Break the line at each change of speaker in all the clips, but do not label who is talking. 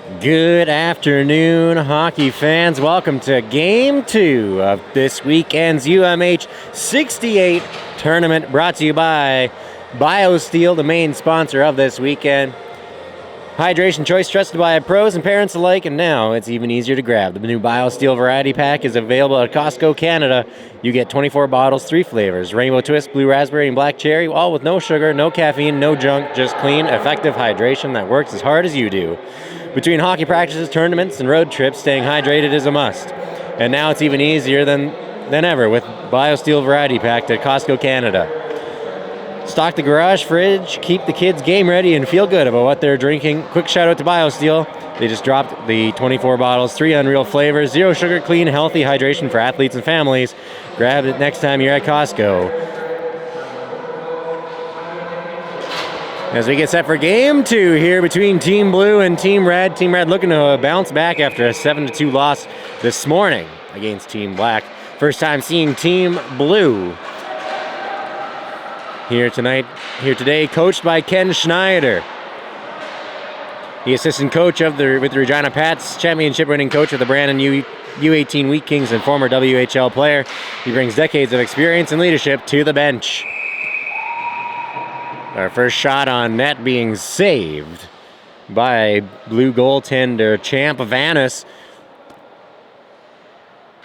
Good afternoon, hockey fans. Welcome to Game 2 of this weekend's UMH-68 tournament, brought to you by BioSteel, the main sponsor of this weekend. Hydration choice trusted by pros and parents alike, and now it's even easier to grab. The new BioSteel Variety Pack is available at Costco, Canada. You get 24 bottles, 3 flavors, Rainbow Twist, Blue Raspberry, and Black Cherry, all with no sugar, no caffeine, no junk, just clean, effective hydration that works as hard as you do. Between hockey practices, tournaments, and road trips, staying hydrated is a must. And now it's even easier than ever with BioSteel Variety Pack at Costco, Canada. Stock the garage fridge, keep the kids game ready, and feel good about what they're drinking. Quick shout out to BioSteel. They just dropped the 24 bottles, 3 unreal flavors, 0 sugar, clean, healthy hydration for athletes and families. Grab it next time you're at Costco. As we get set for Game 2 here between Team Blue and Team Red. Team Red looking to bounce back after a 7-2 loss this morning against Team Black. First time seeing Team Blue here today, coached by Ken Schneider. The assistant coach with the Regina Pats, championship-winning coach of the Brandon U18 Wheat Kings and former WHL player. He brings decades of experience and leadership to the bench. Our first shot on net being saved by blue goaltender Champ Vanis.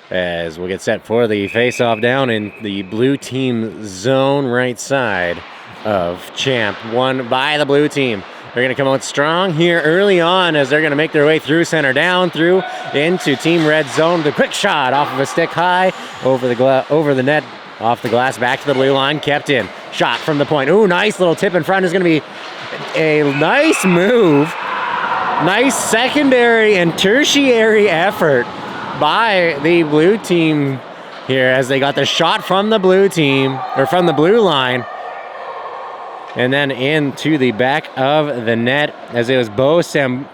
As we'll get set for the face-off down in the blue team zone, right side of Champ. Won by the blue team. They're going to come out strong here early on as they're going to make their way through center, down through into Team Red zone. The quick shot off of a stick high over the net, off the glass, back to the blue line, kept in. Shot from the point. Ooh, nice little tip in front is going to be a nice move. Nice secondary and tertiary effort by the blue team here as they got the shot from the blue team, or from the blue line, and then into the back of the net as it was Bo Sabrin.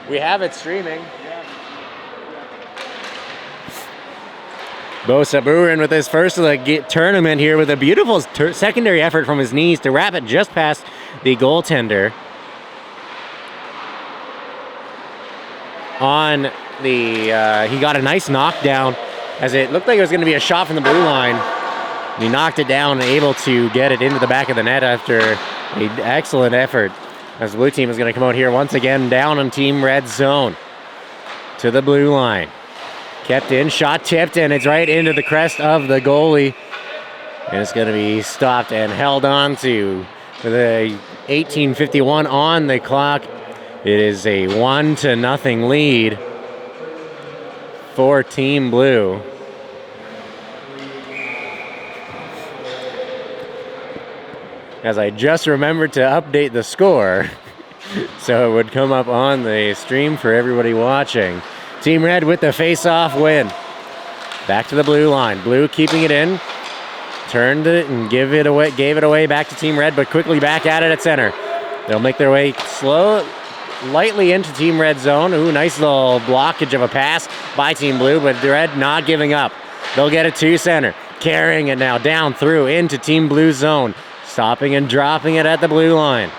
We have it streaming. Bo Sabrin with his first of the tournament here with a beautiful secondary effort from his knees to wrap it just past the goaltender. He got a nice knockdown as it looked like it was going to be a shot from the blue line. He knocked it down and able to get it into the back of the net after an excellent effort. As the blue team is going to come out here once again down on Team Red zone to the blue line. Kept in, shot tipped, and it's right into the crest of the goalie. And it's going to be stopped and held on to the 18:51 on the clock. It is a 1-0 lead for Team Blue. As I just remembered to update the score so it would come up on the stream for everybody watching. Team Red with the face-off win. Back to the blue line. Blue keeping it in. Turned it and gave it away back to Team Red, but quickly back at it at center. They'll make their way lightly into Team Red zone. Ooh, nice little blockage of a pass by Team Blue, but Red not giving up. They'll get it to center. Carrying it now down through into Team Blue zone. Stopping and dropping it at the blue line.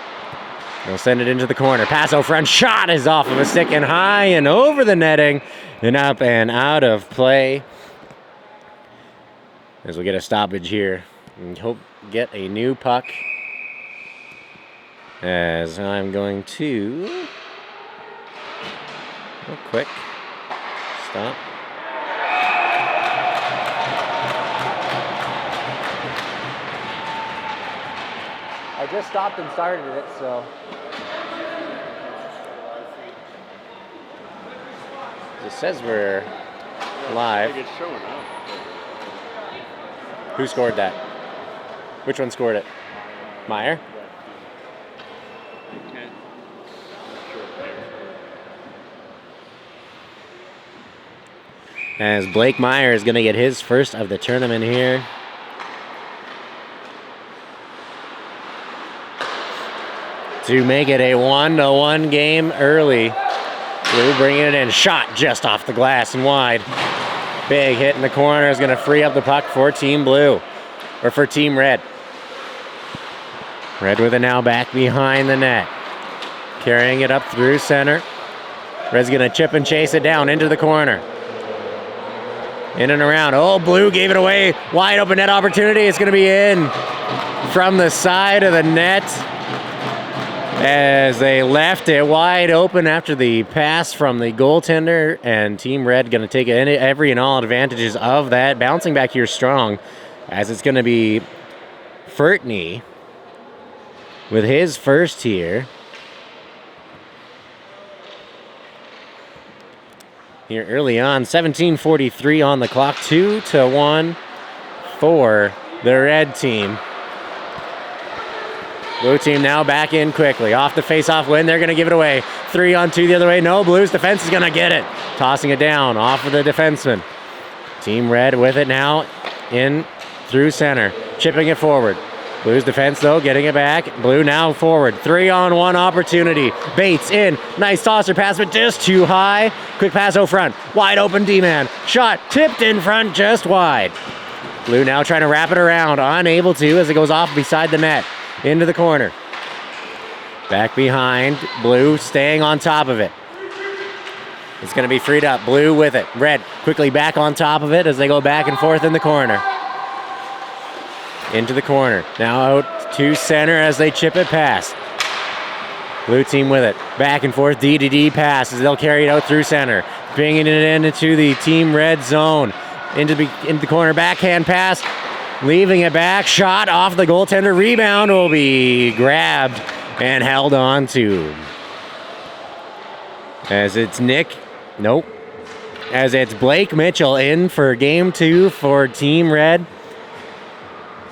They'll send it into the corner. Pass out front. Shot is off of a stick and high and over the netting and up and out of play. As we get a stoppage here and hope get a new puck. As I'm going to real quick stop. I just stopped and started it, so. It says we're live.
It's showing up.
Who scored that? Which one scored it? Meyer? As Blake Meyer is going to get his first of the tournament here. To make it a 1-1 game early. Blue bringing it in. Shot just off the glass and wide. Big hit in the corner is going to free up the puck for Team Blue, or for Team Red. Red with it now back behind the net. Carrying it up through center. Red's going to chip and chase it down into the corner. In and around. Oh, Blue gave it away. Wide open net opportunity. It's going to be in from the side of the net as they left it wide open after the pass from the goaltender, and Team Red going to take every and all advantages of that. Bouncing back here strong as it's going to be Fertney with his first here. Here early on, 17:43 on the clock, 2-1 for the Red team. Blue team now back in quickly. Off the face-off win, they're going to give it away. 3-on-2 the other way. No, Blues defense is going to get it. Tossing it down off of the defenseman. Team Red with it now in through center. Chipping it forward. Blues defense, though, getting it back. Blue now forward. 3-on-1 opportunity. Bates in. Nice tosser pass, but just too high. Quick pass out front. Wide open D-man. Shot tipped in front, just wide. Blue now trying to wrap it around. Unable to as it goes off beside the net. Into the corner. Back behind. Blue staying on top of it. It's going to be freed up. Blue with it. Red quickly back on top of it as they go back and forth in the corner. Into the corner. Now out to center as they chip it past. Blue team with it. Back and forth D-to-D pass as they'll carry it out through center. Bringing it into the Team Red zone. Into the corner. Backhand pass. Leaving it back. Shot off the goaltender. Rebound will be grabbed and held on to. As it's As it's Blake Mitchell in for game 2 for Team Red.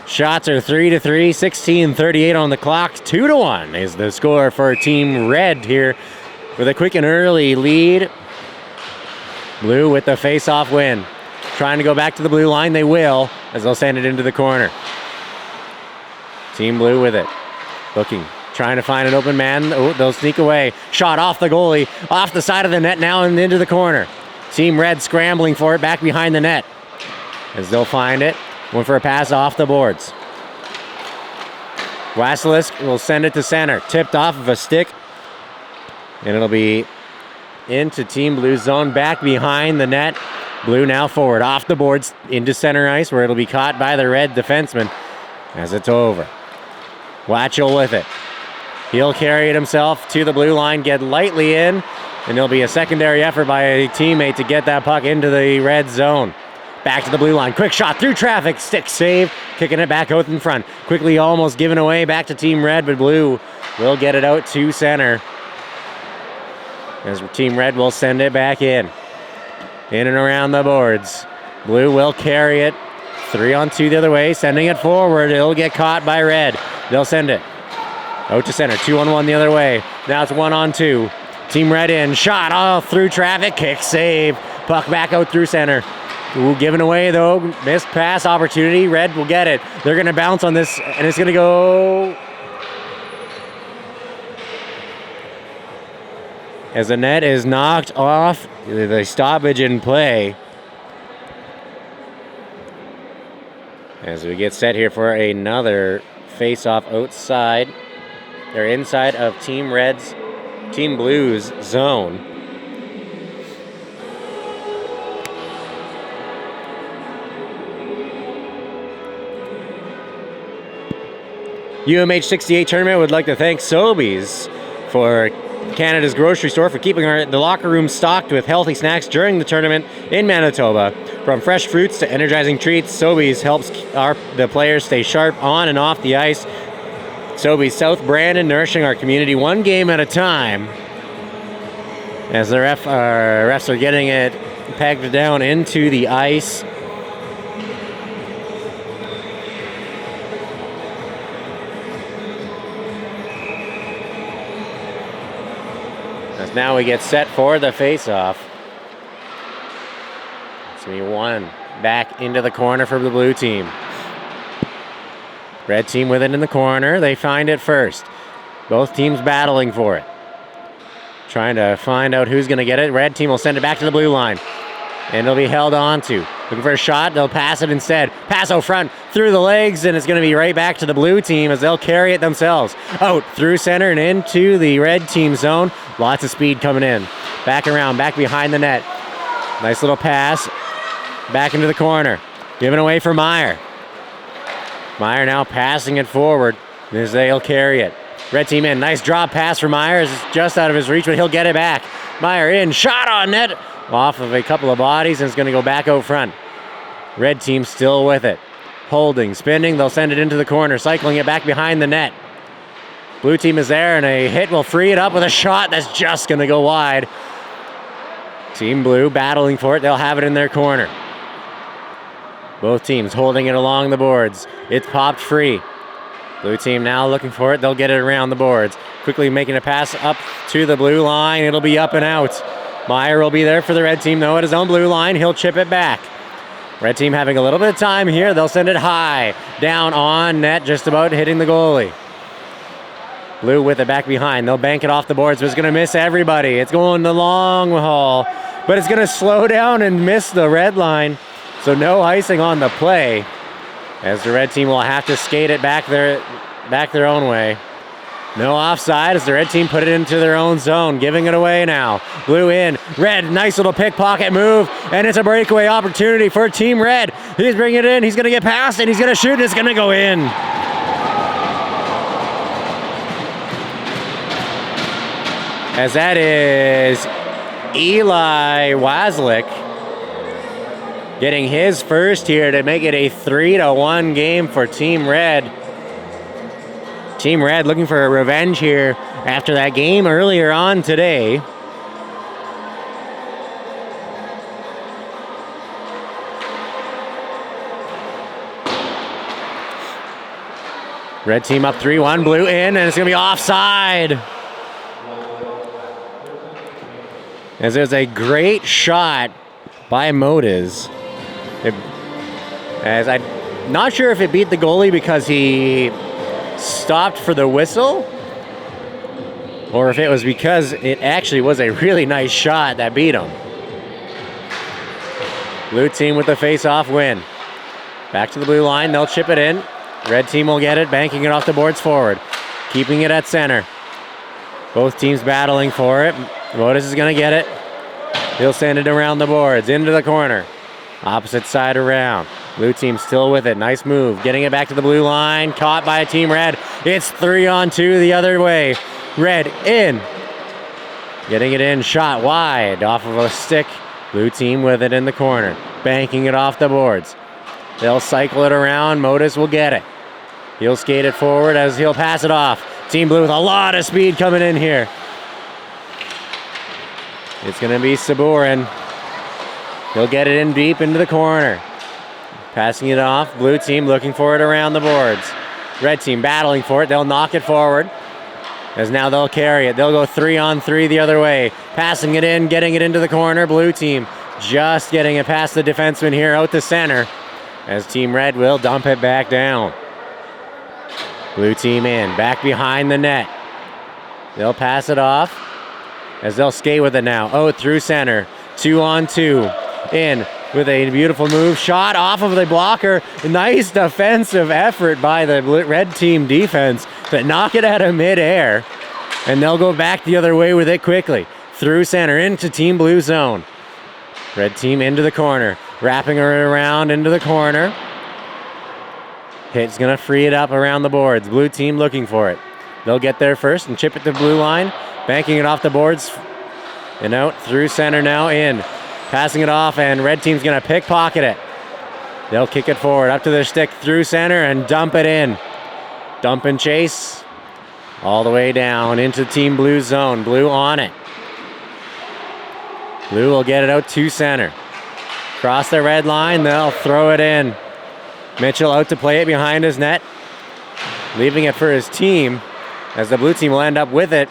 Shots are 3-3, 16:38 on the clock. 2-1 is the score for Team Red here with a quick and early lead. Blue with the face-off win. Trying to go back to the blue line. They will as they'll send it into the corner. Team Blue with it. Looking. Trying to find an open man. Oh, they'll sneak away. Shot off the goalie. Off the side of the net now and into the corner. Team Red scrambling for it back behind the net. As they'll find it. Went for a pass off the boards. Wasilisk will send it to center. Tipped off of a stick. And it'll be into Team Blue's zone. Back behind the net. Blue now forward. Off the boards into center ice where it'll be caught by the Red defenseman as it's over. Watchell with it. He'll carry it himself to the blue line. Get lightly in. And there'll be a secondary effort by a teammate to get that puck into the Red zone. Back to the blue line. Quick shot through traffic. Stick save. Kicking it back out in front. Quickly almost given away back to Team Red, but Blue will get it out to center. As Team Red will send it back in. In and around the boards. Blue will carry it. 3-on-2 the other way. Sending it forward. It'll get caught by Red. They'll send it out to center. 2-on-1 the other way. Now it's 1-on-2. Team Red in. Shot all through traffic. Kick save. Puck back out through center. Ooh, given away though. Missed pass opportunity. Red will get it. They're going to bounce on this and it's going to go as the net is knocked off. The stoppage in play. As we get set here for another face-off outside. They're inside of Team Blue's zone. UMH-68 tournament would like to thank Sobeys for Canada's grocery store for keeping the locker room stocked with healthy snacks during the tournament in Manitoba. From fresh fruits to energizing treats, Sobeys helps the players stay sharp on and off the ice. Sobeys South Brandon, nourishing our community one game at a time. As the refs are getting it pegged down into the ice. As now we get set for the face-off. It's going to be one back into the corner for the blue team. Red team with it in the corner. They find it first. Both teams battling for it. Trying to find out who's going to get it. Red team will send it back to the blue line. And it'll be held on to. Looking for a shot, they'll pass it instead. Pass out front, through the legs, and it's going to be right back to the blue team as they'll carry it themselves. Out, through center, and into the red team zone. Lots of speed coming in. Back around, back behind the net. Nice little pass. Back into the corner. Given away for Meyer. Meyer now passing it forward as they'll carry it. Red team in. Nice drop pass for Meyer. It's just out of his reach, but he'll get it back. Meyer in. Shot on net. Off of a couple of bodies, and it's going to go back out front. Red team still with it. Holding, spinning. They'll send it into the corner, cycling it back behind the net. Blue team is there, and a hit will free it up with a shot that's just going to go wide. Team Blue battling for it. They'll have it in their corner. Both teams holding it along the boards. It's popped free. Blue team now looking for it. They'll get it around the boards. Quickly making a pass up to the blue line. It'll be up and out. Meyer will be there for the red team, though, at his own blue line. He'll chip it back. Red team having a little bit of time here. They'll send it high. Down on net, just about hitting the goalie. Blue with it back behind. They'll bank it off the boards, but it's going to miss everybody. It's going the long haul, but it's going to slow down and miss the red line. So no icing on the play, as the red team will have to skate it back their own way. No offside as the red team put it into their own zone, giving it away now. Blue in, red, nice little pickpocket move, and it's a breakaway opportunity for Team Red. He's bringing it in, he's going to get past it, he's going to shoot, and it's going to go in. As that is Eli Waslick getting his first here to make it a 3-1 game for Team Red. Team Red looking for a revenge here after that game earlier on today. Red team up 3-1, blue in, and it's going to be offside. As there's a great shot by Modes. As I'm not sure if it beat the goalie because he stopped for the whistle, or if it was because it actually was a really nice shot that beat him. Blue team with the face-off win. Back to the blue line, they'll chip it in. Red team will get it, banking it off the boards forward. Keeping it at center. Both teams battling for it. Modes is going to get it. He'll send it around the boards, into the corner. Opposite side around. Blue team still with it. Nice move. Getting it back to the blue line. Caught by Team Red. It's 3-on-2 the other way. Red in. Getting it in. Shot wide off of a stick. Blue team with it in the corner. Banking it off the boards. They'll cycle it around. Modes will get it. He'll skate it forward as he'll pass it off. Team Blue with a lot of speed coming in here. It's going to be Saburin. He'll get it in deep into the corner. Passing it off. Blue team looking for it around the boards. Red team battling for it. They'll knock it forward. As now they'll carry it. They'll go 3-on-3 the other way. Passing it in, getting it into the corner. Blue team just getting it past the defenseman here out to center. As Team Red will dump it back down. Blue team in. Back behind the net. They'll pass it off. As they'll skate with it now. Oh, through center. 2-on-2. In with a beautiful move. Shot off of the blocker. Nice defensive effort by the red team defense to knock it out of midair. And they'll go back the other way with it quickly. Through center into Team Blue zone. Red team into the corner. Wrapping her around into the corner. Hit's going to free it up around the boards. Blue team looking for it. They'll get there first and chip it to blue line. Banking it off the boards. And out through center now in. Passing it off, and red team's going to pickpocket it. They'll kick it forward up to their stick through center and dump it in. Dump and chase all the way down into Team Blue zone. Blue on it. Blue will get it out to center. Cross the red line, they'll throw it in. Mitchell out to play it behind his net. Leaving it for his team, as the blue team will end up with it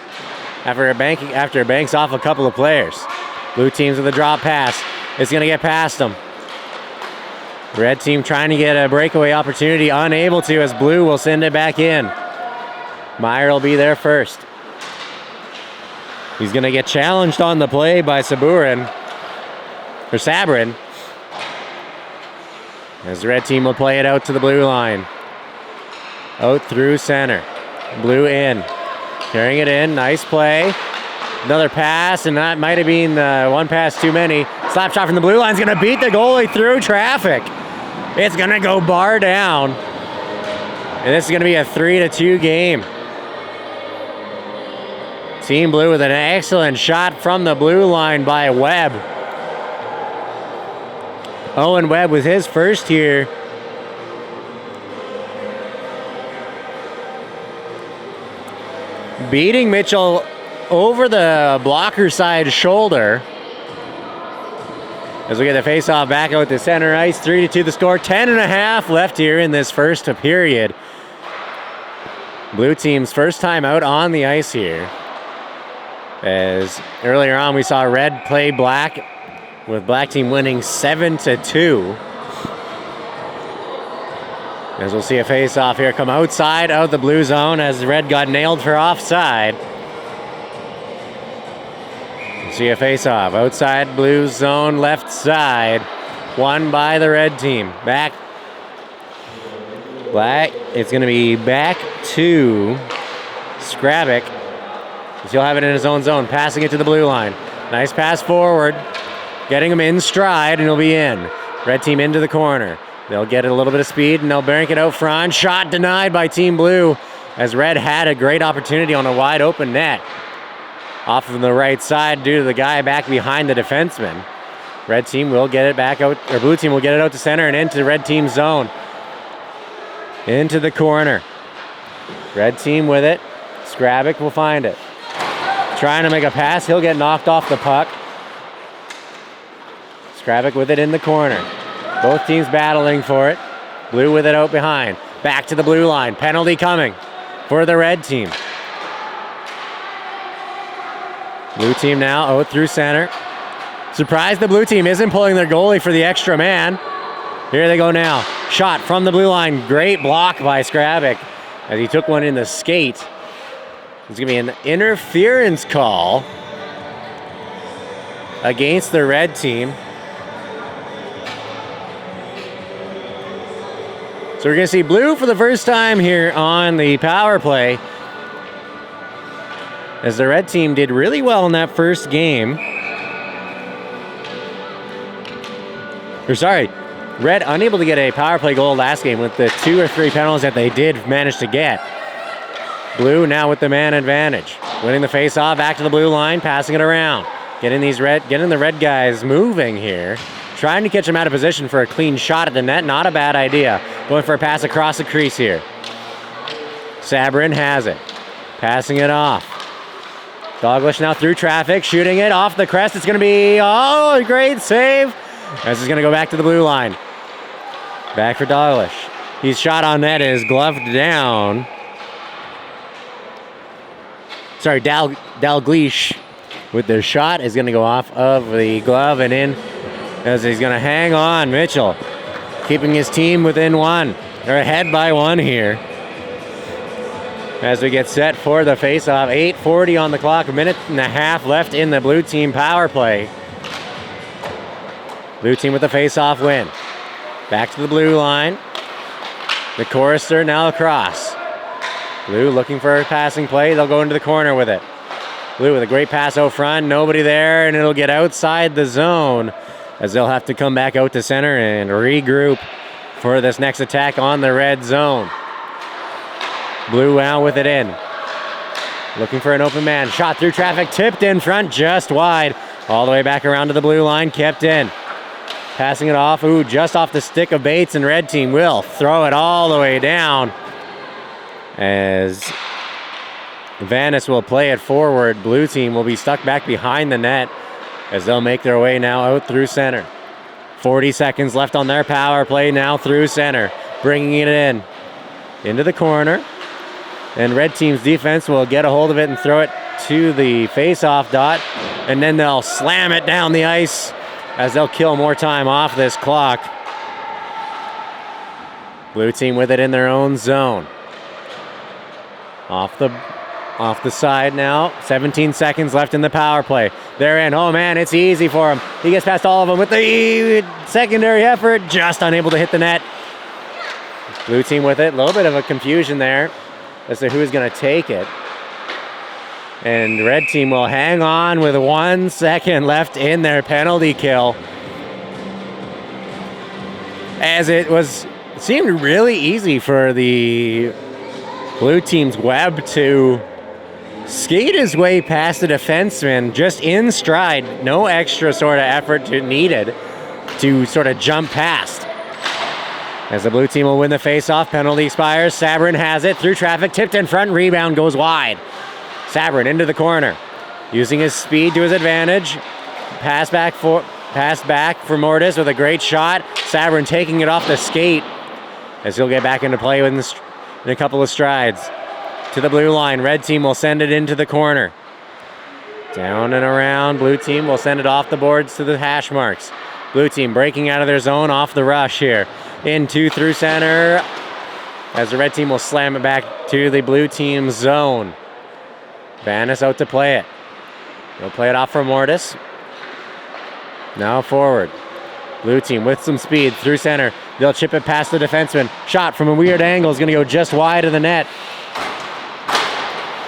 after it banks off a couple of players. Blue team's with a drop pass. It's going to get past them. Red team trying to get a breakaway opportunity, unable to, as blue will send it back in. Meyer will be there first. He's going to get challenged on the play by Saburin. or Sabrin. As the red team will play it out to the blue line. Out through center. Blue in. Carrying it in. Nice play. Another pass, and that might have been one pass too many. Slap shot from the blue line is going to beat the goalie through traffic. It's going to go bar down. And this is going to be a 3-2 game. Team Blue with an excellent shot from the blue line by Webb. Owen Webb with his first here. Beating Mitchell over the blocker side shoulder. As we get the face-off back out to center ice. 3-2 the score. 10.5 left here in this first period. Blue team's first time out on the ice here. As earlier on we saw red play black, with black team winning 7-2. As we'll see a face-off here come outside of the blue zone as red got nailed for offside. See a face-off outside blue zone left side, won by the red team. Back. Black. It's going to be back to Skrabic. He'll have it in his own zone, passing it to the blue line. Nice pass forward, getting him in stride, and he'll be in. Red team into the corner. They'll get a little bit of speed, and they'll bank it out front. Shot denied by Team Blue, as Red had a great opportunity on a wide open net. Off of the right side due to the guy back behind the defenseman. Red team will get it back out, or blue team will get it out to center and into the red team zone. Into the corner. Red team with it. Skrabic will find it. Trying to make a pass. He'll get knocked off the puck. Skrabic with it in the corner. Both teams battling for it. Blue with it out behind. Back to the blue line. Penalty coming for the red team. Blue team now out through center. Surprised the blue team isn't pulling their goalie for the extra man. Here they go now. Shot from the blue line. Great block by Skrabic as he took one in the skate. There's going to be an interference call against the red team. So we're going to see blue for the first time here on the power play, as the red team did really well in that first game. Or sorry, red unable to get a power play goal last game with the 2 or 3 penalties that they did manage to get. Blue now with the man advantage. Winning the face-off, back to the blue line, passing it around. Getting the red guys moving here. Trying to catch them out of position for a clean shot at the net. Not a bad idea. Going for a pass across the crease here. Sabrin has it. Passing it off. Douglas now through traffic, shooting it off the crest. It's going to be, oh, great save. This is going to go back to the blue line. Back for Douglas. He's shot on net and is gloved down. Sorry, Dalglish with the shot is going to go off of the glove and in as he's going to hang on. Mitchell keeping his team within one. They're ahead by 1 here. As we get set for the face-off, 8:40 on the clock, 1.5 minutes left in the blue team power play. Blue team with the face-off win. Back to the blue line. The chorister now across. Blue looking for a passing play. They'll go into the corner with it. Blue with a great pass out front. Nobody there, and it'll get outside the zone as they'll have to come back out to center and regroup for this next attack on the red zone. Blue now with it in. Looking for an open man. Shot through traffic, tipped in front, just wide. All the way back around to the blue line, kept in. Passing it off, just off the stick of Bates, and red team will throw it all the way down. As Vanis will play it forward. Blue team will be stuck back behind the net as they'll make their way now out through center. 40 seconds left on their power play now through center. Bringing it in. Into the corner. And red team's defense will get a hold of it and throw it to the face-off dot. And then they'll slam it down the ice as they'll kill more time off this clock. Blue team with it in their own zone. Off the side now. 17 seconds left in the power play. They're in. Oh man, it's easy for him. He gets past all of them with the secondary effort, just unable to hit the net. Blue team with it. A little bit of a confusion there as to who's going to take it. And red team will hang on with 1 second left in their penalty kill. As it seemed really easy for the blue team's Webb to skate his way past the defenseman just in stride. No extra sort of effort needed to sort of jump past. As the blue team will win the face-off, penalty expires. Sabrin has it through traffic, tipped in front, rebound goes wide. Sabrin into the corner, using his speed to his advantage. Pass back for Mortis with a great shot. Sabrin taking it off the skate as he'll get back into play in a couple of strides. To the blue line, red team will send it into the corner. Down and around, blue team will send it off the boards to the hash marks. Blue team breaking out of their zone off the rush here. Into through center as the red team will slam it back to the blue team's zone. Vanis out to play it. He'll play it off for Mortis. Now forward. Blue team with some speed through center. They'll chip it past the defenseman. Shot from a weird angle is going to go just wide of the net.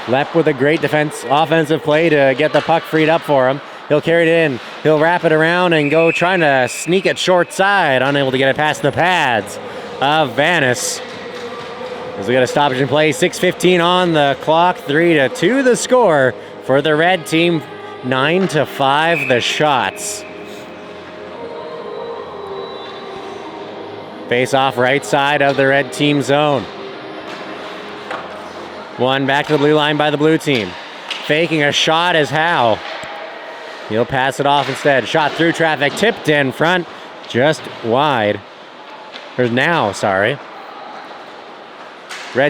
Lepp with a great offensive play to get the puck freed up for him. He'll carry it in. He'll wrap it around and go trying to sneak it short side. Unable to get it past the pads of Vanis. As we got a stoppage in play, 6:15 on the clock, 3-2 the score for the red team, 9-5 the shots. Face off right side of the red team zone. One back to the blue line by the blue team. Faking a shot is Howe. He'll pass it off instead. Shot through traffic, tipped in front, just wide. Red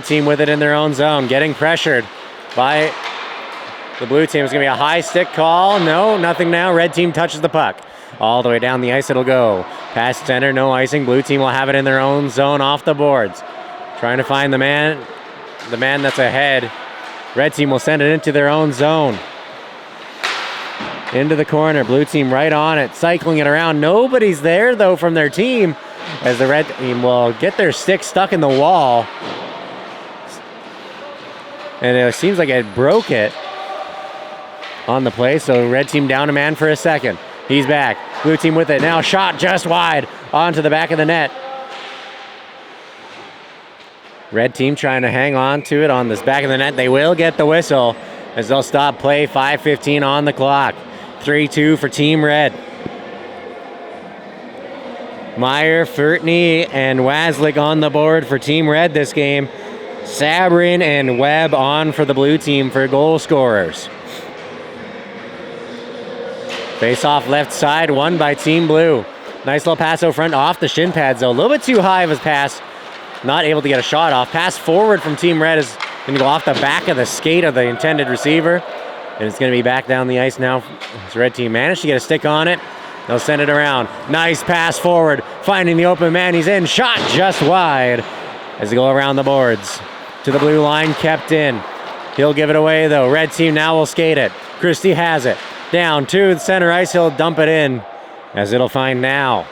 team with it in their own zone, getting pressured by the blue team. It's going to be a high stick call. No, nothing now. Red team touches the puck. All the way down the ice it'll go. Past center, no icing. Blue team will have it in their own zone off the boards. Trying to find the man that's ahead. Red team will send it into their own zone. Into the corner. Blue team right on it, cycling it around. Nobody's there, though, from their team, as the red team will get their stick stuck in the wall. And it seems like it broke it on the play, so red team down a man for a second. He's back. Blue team with it. Now shot just wide onto the back of the net. Red team trying to hang on to it on this back of the net. They will get the whistle as they'll stop play. 5:15 on the clock. 3-2 for Team Red. Meyer, Fertney, and Waslick on the board for Team Red this game. Sabrin and Webb on for the blue team for goal scorers. Face off left side, won by Team Blue. Nice little pass out front off the shin pads though. A little bit too high of his pass. Not able to get a shot off. Pass forward from Team Red is going to go off the back of the skate of the intended receiver. And it's going to be back down the ice now. This red team managed to get a stick on it. They'll send it around. Nice pass forward. Finding the open man. He's in. Shot just wide as they go around the boards. To the blue line, kept in. He'll give it away though. Red team now will skate it. Christie has it. Down to the center ice. He'll dump it in as it'll find now.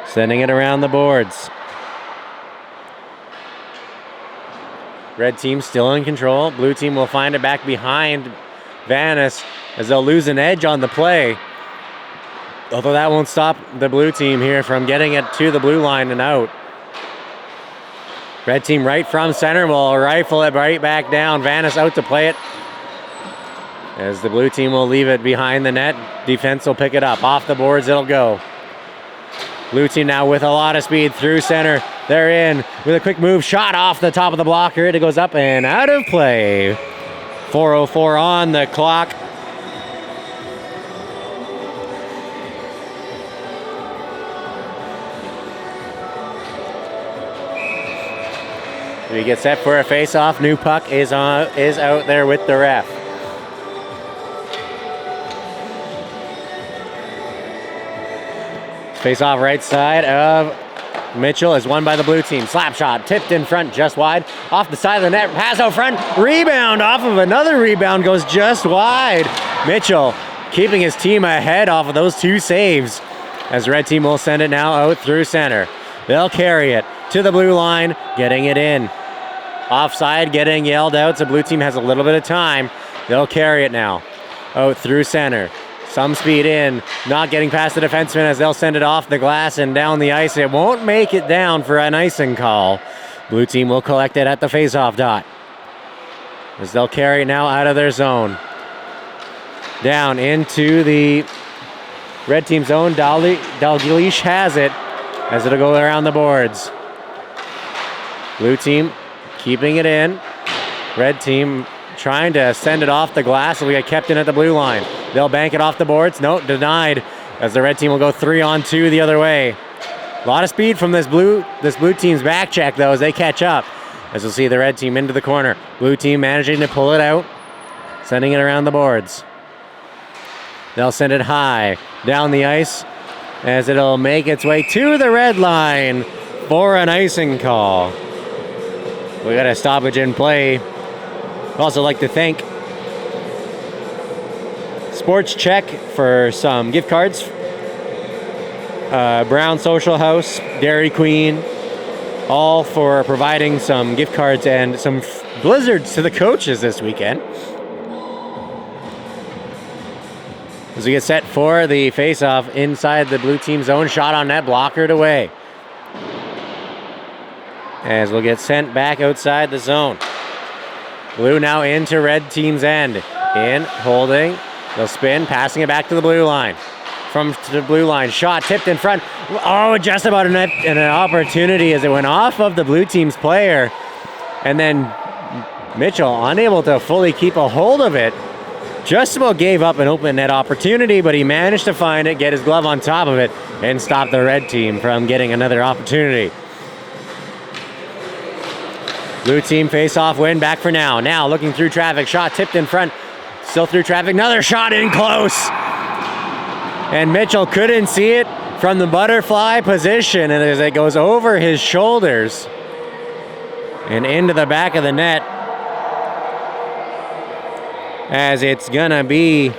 Sending it around the boards. Red team still in control. Blue team will find it back behind Vanis as they'll lose an edge on the play. Although that won't stop the blue team here from getting it to the blue line and out. Red team right from center will rifle it right back down. Vanis out to play it as the blue team will leave it behind the net. Defense will pick it up. Off the boards it'll go. Blue team now with a lot of speed through center. They're in with a quick move. Shot off the top of the blocker. It goes up and out of play. 4:04 on the clock. We get set for a face-off. New puck is out there with the ref. Face off right side of Mitchell is won by the blue team. Slap shot, tipped in front, just wide. Off the side of the net, pass out front. Rebound off of another rebound, goes just wide. Mitchell keeping his team ahead off of those 2 saves. As the red team will send it now out through center. They'll carry it to the blue line, getting it in. Offside, getting yelled out, so blue team has a little bit of time. They'll carry it now. Out through center. Some speed in, not getting past the defenseman as they'll send it off the glass and down the ice. It won't make it down for an icing call. Blue team will collect it at the faceoff dot. As they'll carry it now out of their zone. Down into the red team zone. Dalglish has it as it'll go around the boards. Blue team keeping it in. Red team trying to send it off the glass, so we get kept in at the blue line. They'll bank it off the boards. No, denied, as the red team will go 3-on-2 the other way. A lot of speed from this blue team's back check, though, as they catch up. As you'll see the red team into the corner. Blue team managing to pull it out, sending it around the boards. They'll send it high down the ice as it'll make its way to the red line for an icing call. We got a stoppage in play. I'd also like to thank Sports Check for some gift cards. Brown Social House, Dairy Queen, all for providing some gift cards and some blizzards to the coaches this weekend. As we get set for the face-off inside the blue team zone, shot on net, blockered away. As we'll get sent back outside the zone. Blue now into red team's end. In, holding. They'll spin, passing it back to the blue line. From to the blue line, shot tipped in front. Oh, just about an opportunity as it went off of the blue team's player. And then Mitchell unable to fully keep a hold of it. Just about gave up an open net opportunity, but he managed to find it, get his glove on top of it, and stop the red team from getting another opportunity. Blue team face-off win, back for now. Now looking through traffic, shot tipped in front. Still through traffic, another shot in close. And Mitchell couldn't see it from the butterfly position, and as it goes over his shoulders and into the back of the net, as it's gonna be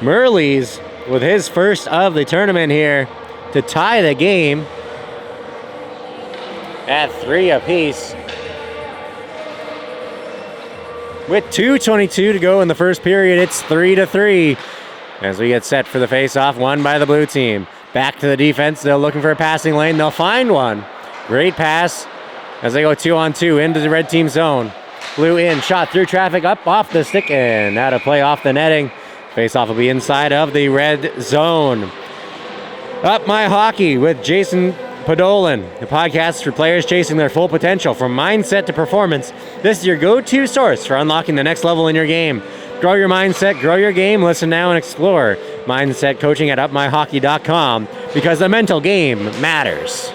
Murley's with his first of the tournament here to tie the game at 3 apiece. With 2:22 to go in the first period, it's 3-3 as we get set for the face-off, won by the blue team. Back to the defense, they're looking for a passing lane, they'll find one. Great pass as they go 2-on-2 into the red team zone. Blue in, shot through traffic, up off the stick, and out of play off the netting. Face-off will be inside of the red zone. Up My Hockey with Jason Podolin, the podcast for players chasing their full potential. From mindset to performance, this is your go-to source for unlocking the next level in your game. Grow your mindset, grow your game. Listen now and explore mindset coaching at upmyhockey.com, because the mental game matters.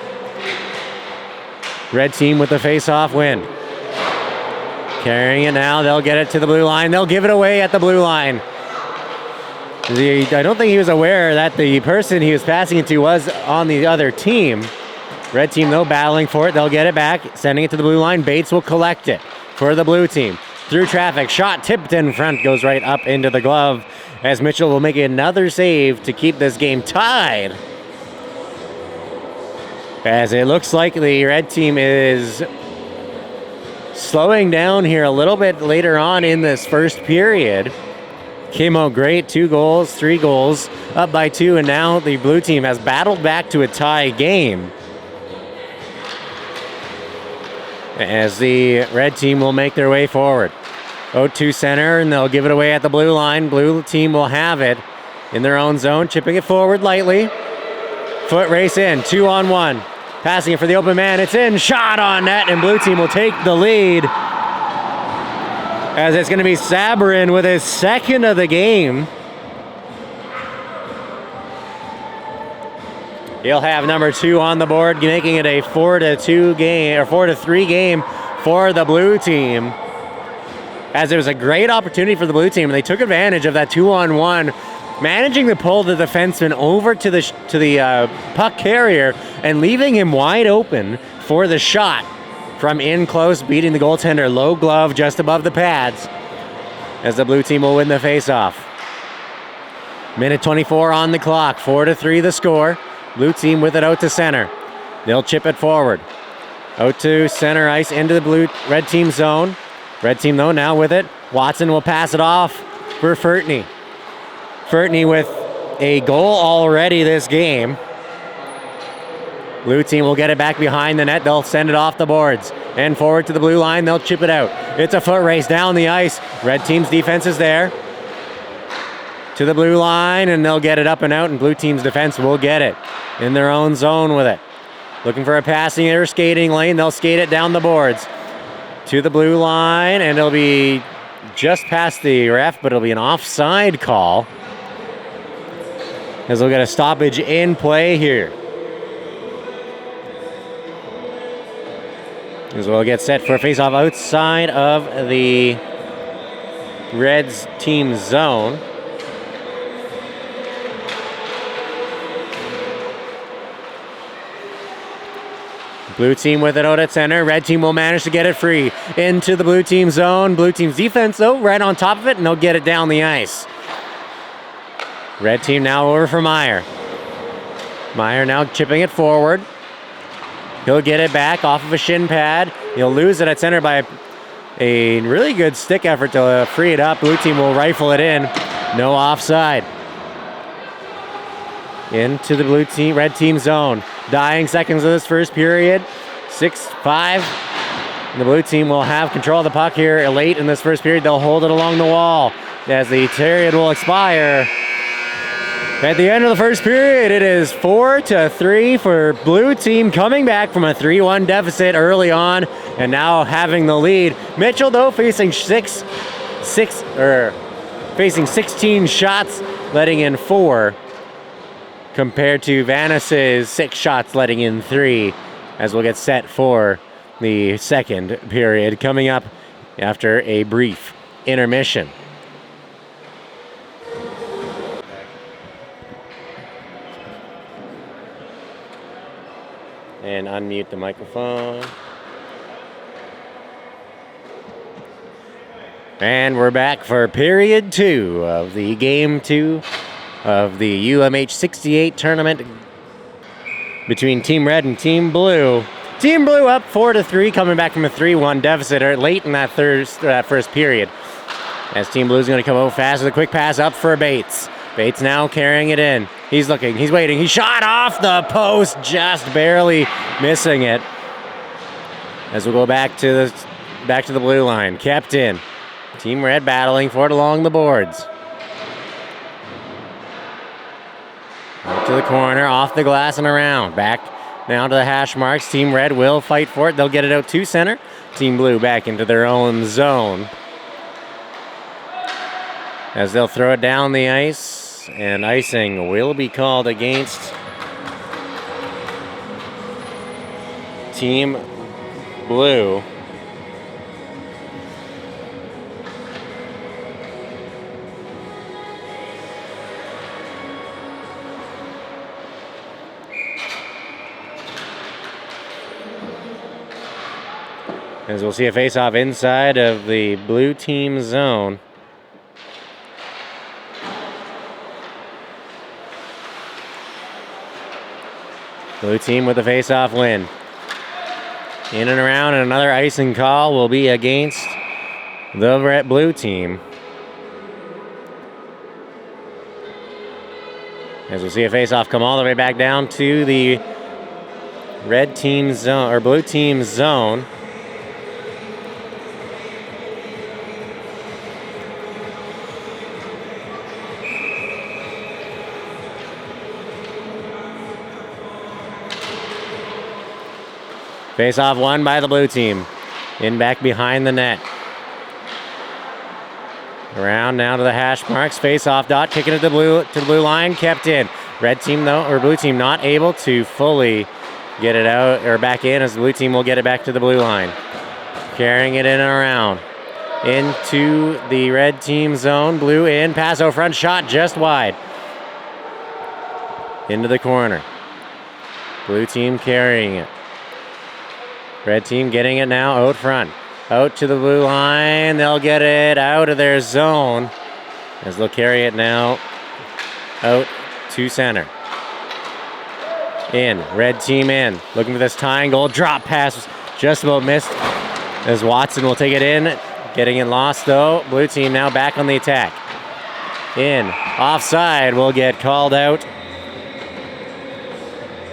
Red team with the face-off win. Carrying it now, they'll get it to the blue line. They'll give it away at the blue line. I don't think he was aware that the person he was passing it to was on the other team. Red team, though, battling for it. They'll get it back, sending it to the blue line. Bates will collect it for the blue team. Through traffic, shot tipped in front, goes right up into the glove as Mitchell will make another save to keep this game tied. As it looks like the red team is slowing down here a little bit later on in this first period. Came out great, 2 goals, 3 goals, up by 2, and now the blue team has battled back to a tie game. As the red team will make their way forward. 0-2 center, and they'll give it away at the blue line. Blue team will have it in their own zone, chipping it forward lightly. Foot race in, 2-on-1. Passing it for the open man, it's in, shot on net, and blue team will take the lead. As it's going to be Sabrin with his second of the game. He'll have number 2 on the board, making it a 4-2 game, or 4-3 game for the blue team. As it was a great opportunity for the blue team, and they took advantage of that 2-on-1 managing to pull the defenseman over to the puck carrier and leaving him wide open for the shot from in close, beating the goaltender. Low glove just above the pads as the blue team will win the faceoff. Minute 24 on the clock, 4-3 the score. Blue team with it out to center. They'll chip it forward. Out to center ice into the red team zone. Red team though now with it. Watson will pass it off for Fertney. Fertney with a goal already this game. Blue team will get it back behind the net. They'll send it off the boards and forward to the blue line. They'll chip it out. It's a foot race down the ice. Red team's defense is there. To the blue line, and they'll get it up and out, and blue team's defense will get it in their own zone with it. Looking for a passing or skating lane. They'll skate it down the boards to the blue line, and it'll be just past the ref, but it'll be an offside call as they'll get a stoppage in play here. As we'll get set for a face-off outside of the Reds team zone. Blue team with it out at center. Red team will manage to get it free into the blue team zone. Blue team's defense, though, right on top of it, and they'll get it down the ice. Red team now over for Meyer. Meyer now chipping it forward. He'll get it back off of a shin pad. He'll lose it at center by a really good stick effort to free it up. Blue team will rifle it in. No offside. Into the red team zone. Dying seconds of this first period. 6-5. The blue team will have control of the puck here late in this first period. They'll hold it along the wall as the period will expire. At the end of the first period, it is 4-3 for blue team, coming back from a 3-1 deficit early on and now having the lead. Mitchell, though, facing 16 shots, letting in 4. Compared to Vanis's 6 shots, letting in 3, as we'll get set for the second period coming up after a brief intermission. And unmute the microphone. And we're back for period 2 of the game 2 of the UMH-68 tournament between Team Red and Team Blue. Team Blue up 4-3, coming back from a 3-1 deficit late in that first period. As Team Blue's going to come over fast with a quick pass up for Bates. Bates now carrying it in. He's looking, he's waiting. He shot off the post, just barely missing it. As we'll go back to the blue line. Kept in. Team Red battling for it along the boards. Out to the corner, off the glass and around. Back now to the hash marks. Team Red will fight for it. They'll get it out to center. Team Blue back into their own zone. As they'll throw it down the ice, and icing will be called against Team Blue. As we'll see a face-off inside of the blue team zone. Blue team with the face-off win. In and around, and another icing call will be against the red blue team. As we'll see a face-off come all the way back down to the red team zone, or blue team zone. Face-off won by the blue team. In back behind the net. Around now to the hash marks. Face-off dot, kicking it to the blue line, kept in. Red team though, or blue team not able to fully get it out or back in, as the blue team will get it back to the blue line. Carrying it in and around. Into the red team zone. Blue in, pass out front, shot just wide. into the corner. Blue team carrying it. Red team getting it now out front. Out to the blue line. They'll get it out of their zone as they'll carry it now out to center. In. Red team in. Looking for this tying goal. Drop pass. Just about missed as Watson will take it in. Getting it lost though. Blue team now back on the attack. In. Offside will get called out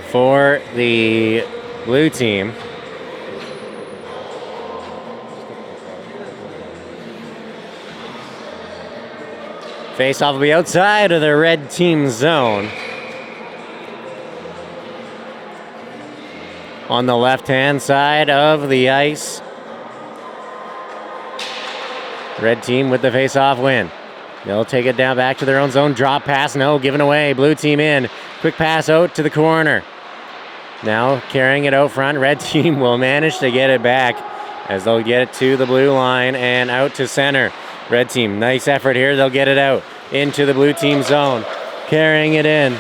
for the blue team. Face off will be outside of the red team zone. On the left-hand side of the ice. Red team with the face-off win. They'll take it down back to their own zone. Drop pass, no, given away. Blue team in. Quick pass out to the corner. Now carrying it out front. Red team will manage to get it back as they'll get it to the blue line and out to center. Red team, nice effort here. They'll get it out into the blue team zone. Carrying it in.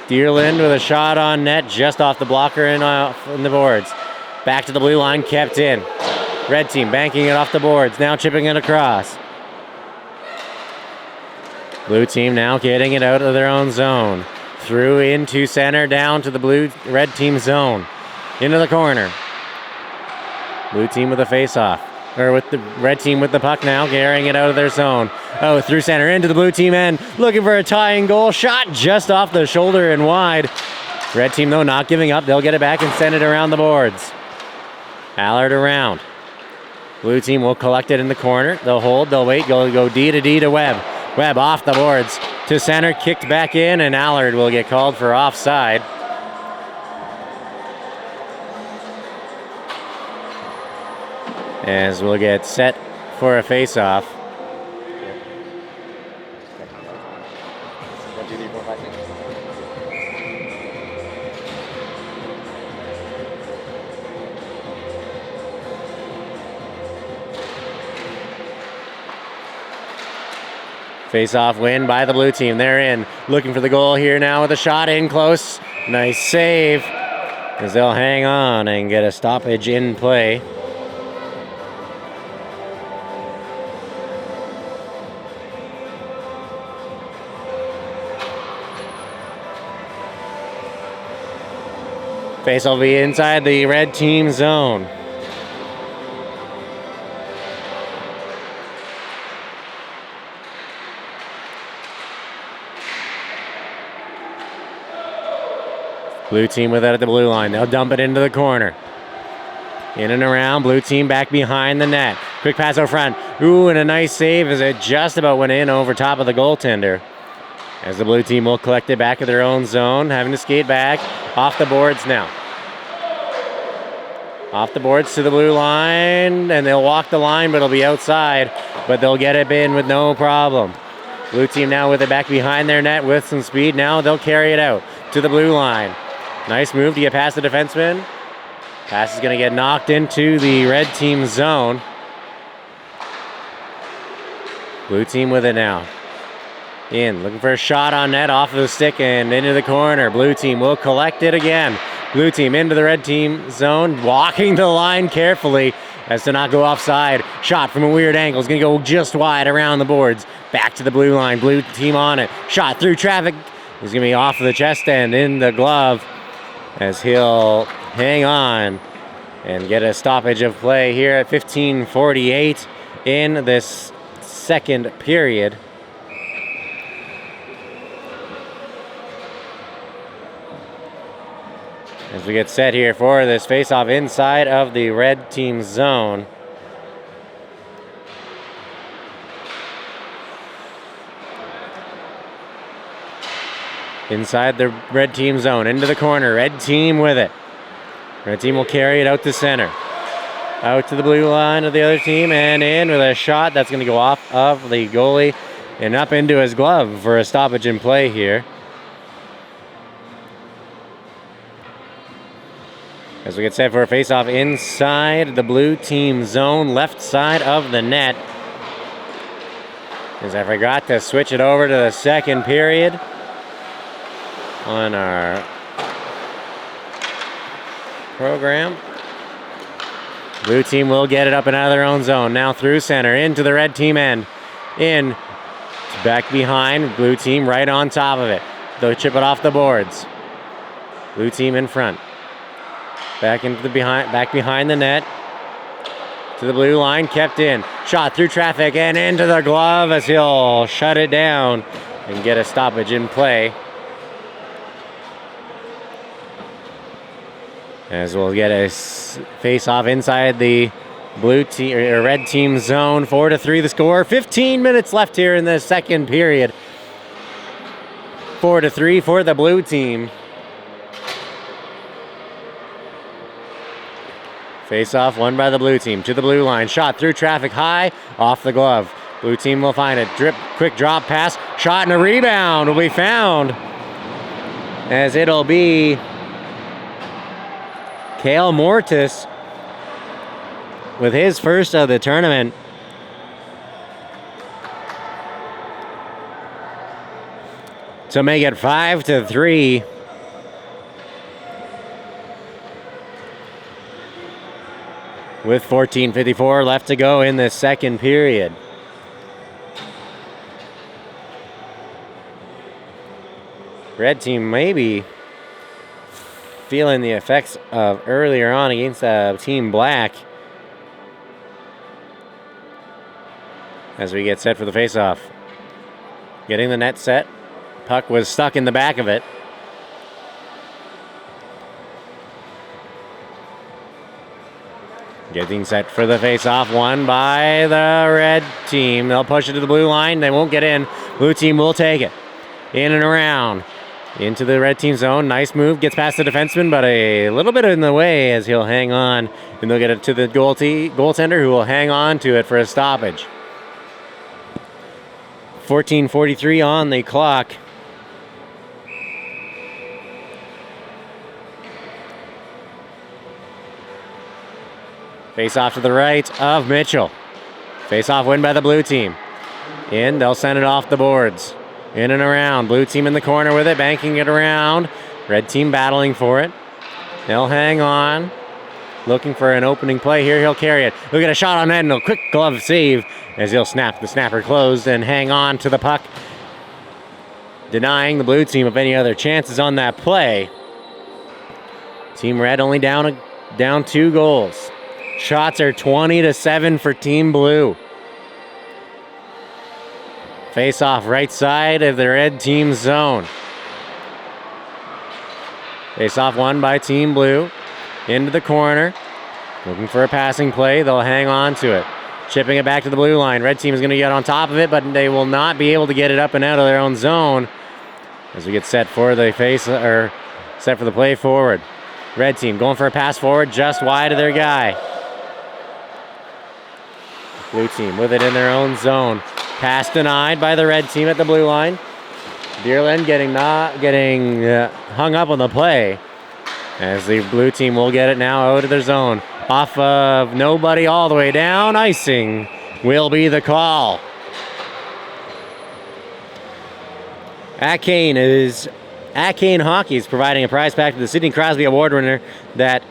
Deerland with a shot on net just off the blocker and off in the boards. Back to the blue line, kept in. Red team banking it off the boards, now chipping it across. Blue team now getting it out of their own zone. Through into center, down to the red team zone. Into the corner. Blue team with a face-off. Or with the red team with the puck now, carrying it out of their zone. Oh, through center, into the blue team end. Looking for a tying goal. Shot just off the shoulder and wide. Red team, though, not giving up. They'll get it back and send it around the boards. Allard around. Blue team will collect it in the corner. They'll hold, they'll wait, go D to Webb. Webb off the boards to center, kicked back in, and Allard will get called for offside. As we'll get set for a face-off. Face-off win by the blue team. They're in. Looking for the goal here now with a shot in close. Nice save as they'll hang on and get a stoppage in play. Face will be inside the red team zone. Blue team with it at the blue line. They'll dump it into the corner. In and around. Blue team back behind the net. Quick pass out front. Ooh, and a nice save as it just about went in over top of the goaltender. As the blue team will collect it back at their own zone. Having to skate back. Off the boards now. Off the boards to the blue line. And they'll walk the line, but it'll be outside. But they'll get it in with no problem. Blue team now with it back behind their net with some speed. Now they'll carry it out to the blue line. Nice move to get past the defenseman. Pass is going to get knocked into the red team zone. Blue team with it now. In, looking for a shot on net off of the stick and into the corner. Blue team will collect it again. Blue team into the red team zone, walking the line carefully as to not go offside. Shot from a weird angle. It's going to go just wide around the boards. Back to the blue line. Blue team on it. Shot through traffic. He's going to be off the chest end in the glove as he'll hang on and get a stoppage of play here at 15:48 in this second period. As we get set here for this face-off inside of the red team zone. Inside the red team zone, into the corner, red team with it. Red team will carry it out to center. Out to the blue line of the other team and in with a shot that's going to go off of the goalie and up into his glove for a stoppage in play here. As we get set for a face-off inside the blue team zone, left side of the net. As I forgot to switch it over to the second period. on our program. Blue team will get it up and out of their own zone. Now through center, into the red team end. In, back behind, blue team right on top of it. They'll chip it off the boards. Blue team in front. Back behind the net. To the blue line, kept in. Shot through traffic and into the glove as he'll shut it down and get a stoppage in play. As we'll get a face-off inside the blue team or red team zone. 4-3 the score. 15 minutes left here in the second period. 4-3 for the blue team. Face-off won by the blue team to the blue line. Shot through traffic high, off the glove. Blue team will find it. Quick drop pass. Shot and a rebound will be found. As it'll be Cale Mortis with his first of the tournament. To make it 5-3. With 14:54 left to go in the second period. Red team maybe feeling the effects of earlier on against Team Black. As we get set for the face-off. Getting the net set. Puck was stuck in the back of it. Getting set for the face-off, won by the red team. They'll push it to the blue line. They won't get in. Blue team will take it. In and around. Into the red team zone. Nice move. Gets past the defenseman, but a little bit in the way as he'll hang on. And they'll get it to the goaltender who will hang on to it for a stoppage. 14:43 on the clock. Face-off to the right of Mitchell. Face-off win by the blue team. In, they'll send it off the boards. In and around. Blue team in the corner with it, banking it around. Red team battling for it. They'll hang on. Looking for an opening play here. He'll carry it. He'll get a shot on net and a quick glove save as he'll snap the snapper closed and hang on to the puck. Denying the blue team of any other chances on that play. Team Red only down 2 goals. Shots are 20-7 for Team Blue. Face off right side of the red team zone. Face off won by Team Blue. Into the corner. Looking for a passing play. They'll hang on to it. Chipping it back to the blue line. Red team is going to get on top of it, but they will not be able to get it up and out of their own zone. As we get set for the set for the play forward. Red team going for a pass forward just wide of their guy. Blue team with it in their own zone. Pass denied by the red team at the blue line. Deerland getting hung up on the play. As the blue team will get it now out of their zone. Off of nobody all the way down. Icing will be the call. Acane Hockey is providing a prize pack to the Sidney Crosby Award winner. That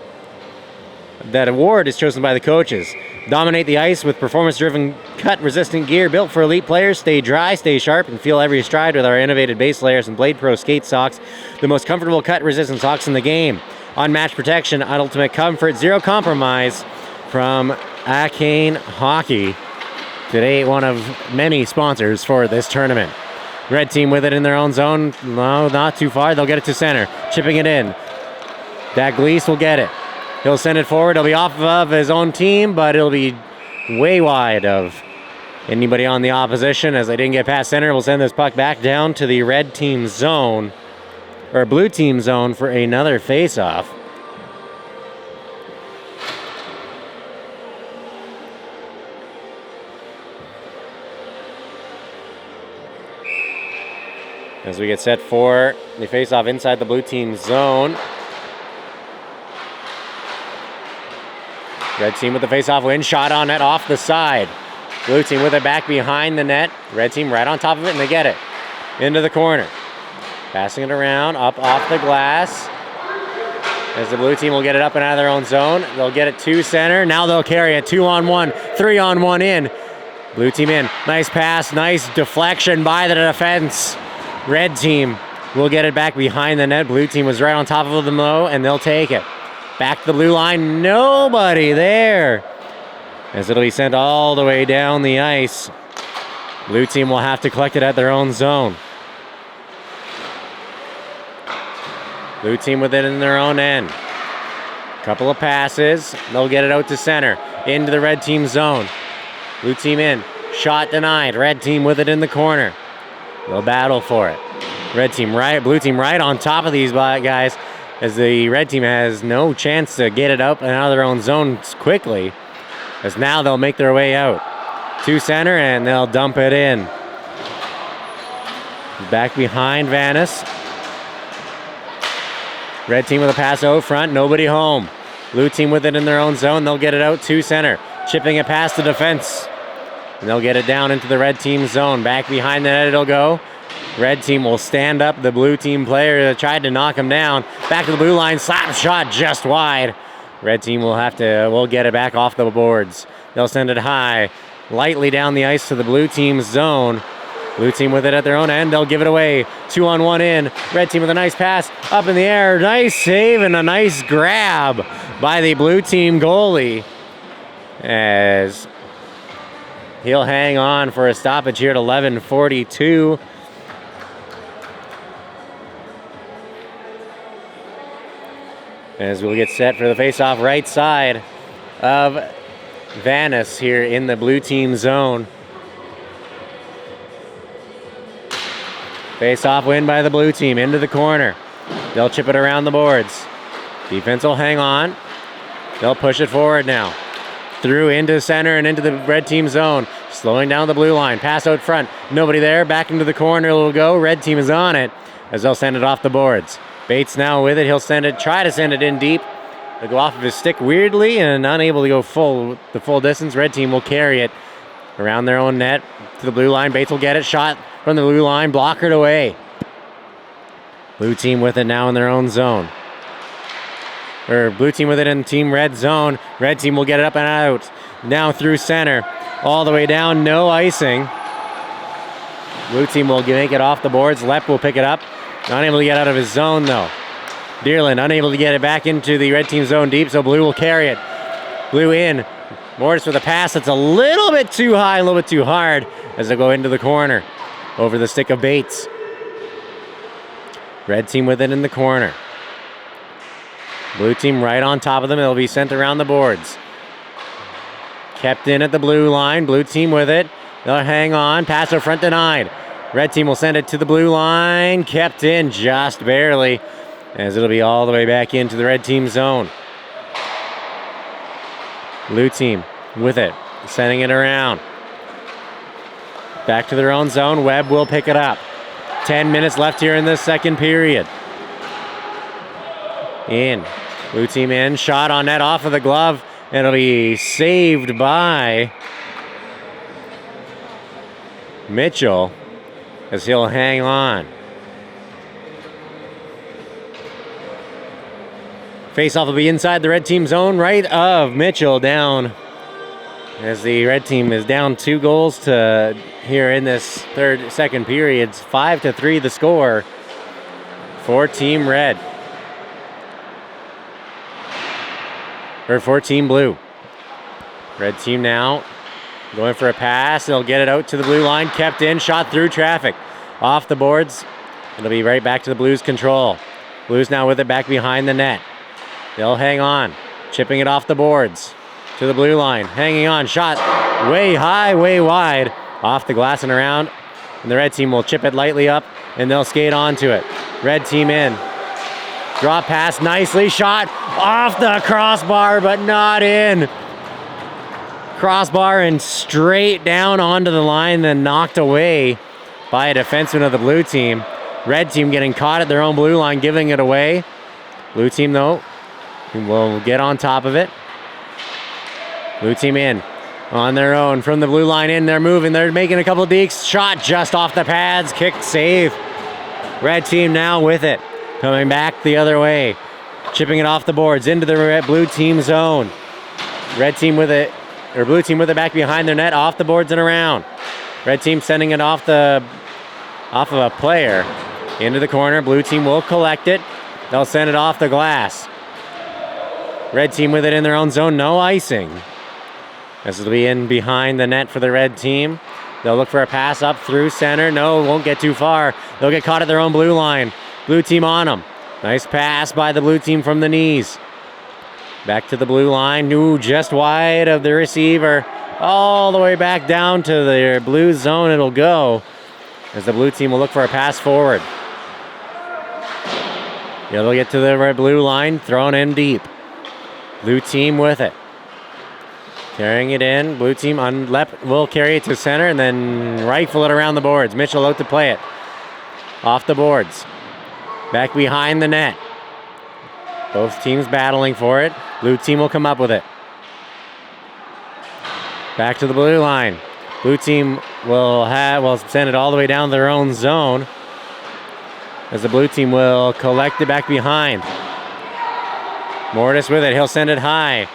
award is chosen by the coaches. Dominate the ice with performance-driven, cut-resistant gear built for elite players. Stay dry, stay sharp, and feel every stride with our innovative base layers and Blade Pro skate socks. The most comfortable cut-resistant socks in the game. Unmatched protection, ultimate comfort, zero compromise from Acane Hockey. Today, one of many sponsors for this tournament. Red team with it in their own zone. No, not too far. They'll get it to center. Chipping it in. Dalglish will get it. He'll send it forward. It'll be off of his own team, but it'll be way wide of anybody on the opposition as they didn't get past center. We'll send this puck back down to the red team zone, or blue team zone for another face-off. As we get set for the face-off inside the blue team zone. Red team with the face-off win. Shot on net off the side. Blue team with it back behind the net. Red team right on top of it, and they get it. Into the corner. Passing it around, up off the glass. As the blue team will get it up and out of their own zone. They'll get it to center. Now they'll carry it 2-on-1, 3-on-1 in. Blue team in. Nice pass, nice deflection by the defense. Red team will get it back behind the net. Blue team was right on top of them though, and they'll take it. Back to the blue line, nobody there. As it'll be sent all the way down the ice. Blue team will have to collect it at their own zone. Blue team with it in their own end. Couple of passes. They'll get it out to center. Into the red team zone. Blue team in. Shot denied. Red team with it in the corner. They'll battle for it. Red team right. Blue team right on top of these guys. As the red team has no chance to get it up and out of their own zones quickly. As now they'll make their way out. To center and they'll dump it in. Back behind Vanis. Red team with a pass out front, nobody home. Blue team with it in their own zone, they'll get it out to center. Chipping it past the defense. And they'll get it down into the red team zone. Back behind the net it'll go. Red team will stand up the blue team player that tried to knock him down. Back to the blue line, slap shot just wide. Red team will get it back off the boards. They'll send it high, lightly down the ice to the blue team's zone. Blue team with it at their own end. They'll give it away. 2-on-1 in. Red team with a nice pass up in the air. Nice save and a nice grab by the blue team goalie. As he'll hang on for a stoppage here at 11:42. As we'll get set for the face-off right side of Vanis here in the blue team zone. Face-off win by the blue team into the corner. They'll chip it around the boards. Defense will hang on. They'll push it forward now. Through into center and into the red team zone. Slowing down the blue line. Pass out front. Nobody there. Back into the corner it'll go. Red team is on it as they'll send it off the boards. Bates now with it. He'll try to send it in deep. They'll go off of his stick weirdly and unable to go the full distance. Red team will carry it around their own net to the blue line. Bates will get it. Shot from the blue line, blockered away. Blue team with it now in their own zone. Blue team with it in team red zone. Red team will get it up and out. Now through center. All the way down, no icing. Blue team will make it off the boards. Lepp will pick it up. Unable to get out of his zone though. Deerland unable to get it back into the red team zone deep, so blue will carry it. Blue in. Mortis with a pass that's a little bit too high, a little bit too hard as they go into the corner. Over the stick of Bates. Red team with it in the corner. Blue team right on top of them. It'll be sent around the boards. Kept in at the blue line. Blue team with it. They'll hang on. Pass out front denied. Red team will send it to the blue line. Kept in just barely. As it'll be all the way back into the red team zone. Blue team with it. Sending it around. Back to their own zone. Webb will pick it up. 10 minutes left here in this second period. In. Blue team in. Shot on net off of the glove. And it'll be saved by Mitchell as he'll hang on. Face-off will be inside the red team zone right of Mitchell down. As the red team is down 2 goals to here in this second period. 5-3 the score for Team Red. Or for Team Blue. Red team now going for a pass. They'll get it out to the blue line. Kept in. Shot through traffic. Off the boards. It'll be right back to the Blues' control. Blues now with it back behind the net. They'll hang on. Chipping it off the boards. To the blue line, hanging on, shot way high, way wide, off the glass and around. And the red team will chip it lightly up, and they'll skate onto it. Red team in. Drop pass, nicely shot off the crossbar, but not in. Crossbar and straight down onto the line, then knocked away by a defenseman of the blue team. Red team getting caught at their own blue line, giving it away. Blue team, though, will get on top of it. Blue team in on their own from the blue line in. They're moving. They're making a couple of dekes. Shot just off the pads. Kick save Red team now with it. Coming back the other way. Chipping it off the boards into the blue team zone. Red team with it, or blue team with it back behind their net, off the boards and around. Red team sending it off of a player into the corner. Blue team will collect it. They'll send it off the glass. Red team with it in their own zone, no icing. This will be in behind the net for the red team. They'll look for a pass up through center. No, won't get too far. They'll get caught at their own blue line. Blue team on them. Nice pass by the blue team from the knees. Back to the blue line. Ooh, just wide of the receiver. All the way back down to their blue zone it'll go, as the blue team will look for a pass forward. Yeah, they'll get to the red blue line, thrown in deep. Blue team with it. Carrying it in. Blue team on left will carry it to center and then rifle it around the boards. Mitchell out to play it. Off the boards. Back behind the net. Both teams battling for it. Blue team will come up with it. Back to the blue line. Blue team will send it all the way down their own zone, as the blue team will collect it back behind. Mortis with it. He'll send it high.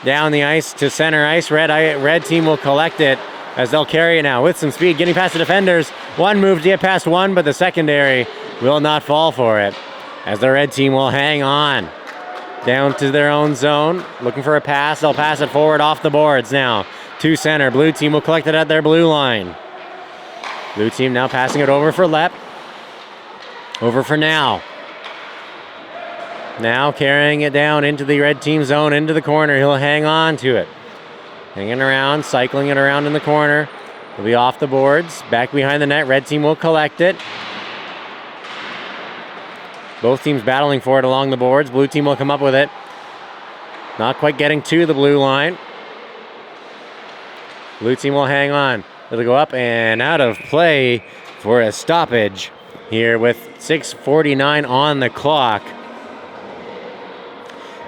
Down the ice to center ice. Red team will collect it, as they'll carry it now with some speed, getting past the defenders. One move to get past one, but the secondary will not fall for it, as the red team will hang on. Down to their own zone, looking for a pass. They'll pass it forward off the boards now. To center. Blue team will collect it at their blue line. Blue team now passing it over for Lepp. Over for Now. Now carrying it down into the red team zone, into the corner. He'll hang on to it. Hanging around, cycling it around in the corner. He'll be off the boards. Back behind the net. Red team will collect it. Both teams battling for it along the boards. Blue team will come up with it. Not quite getting to the blue line. Blue team will hang on. It'll go up and out of play for a stoppage here with 6:49 on the clock.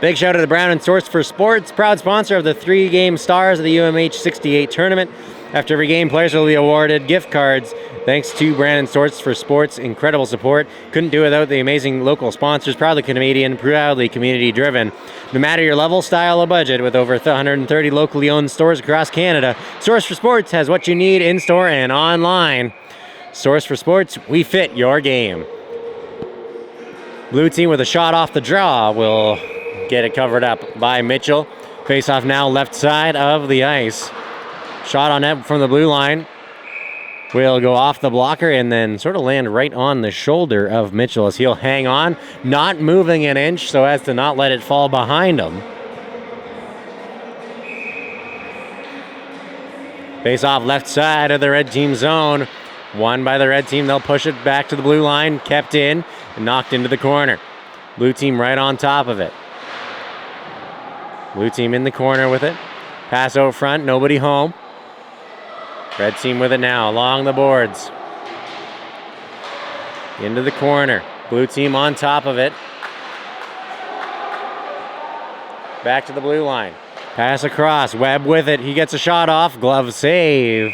Big shout out to Brown and Source for Sports, proud sponsor of the 3-game stars of the UMH-68 tournament. After every game, players will be awarded gift cards. Thanks to Brandon Source for Sports' incredible support. Couldn't do it without the amazing local sponsors. Proudly Canadian, proudly community-driven. No matter your level, style, or budget, with over 130 locally owned stores across Canada, Source for Sports has what you need in-store and online. Source for Sports, we fit your game. Blue team with a shot off the draw will get it covered up by Mitchell. Face-off now left side of the ice. Shot on net from the blue line. Will go off the blocker and then sort of land right on the shoulder of Mitchell, as he'll hang on, not moving an inch so as to not let it fall behind him. Face off left side of the red team zone. Won by the red team. They'll push it back to the blue line. Kept in and knocked into the corner. Blue team right on top of it. Blue team in the corner with it. Pass out front. Nobody home. Red team with it now, along the boards. Into the corner. Blue team on top of it. Back to the blue line. Pass across. Webb with it. He gets a shot off. Glove save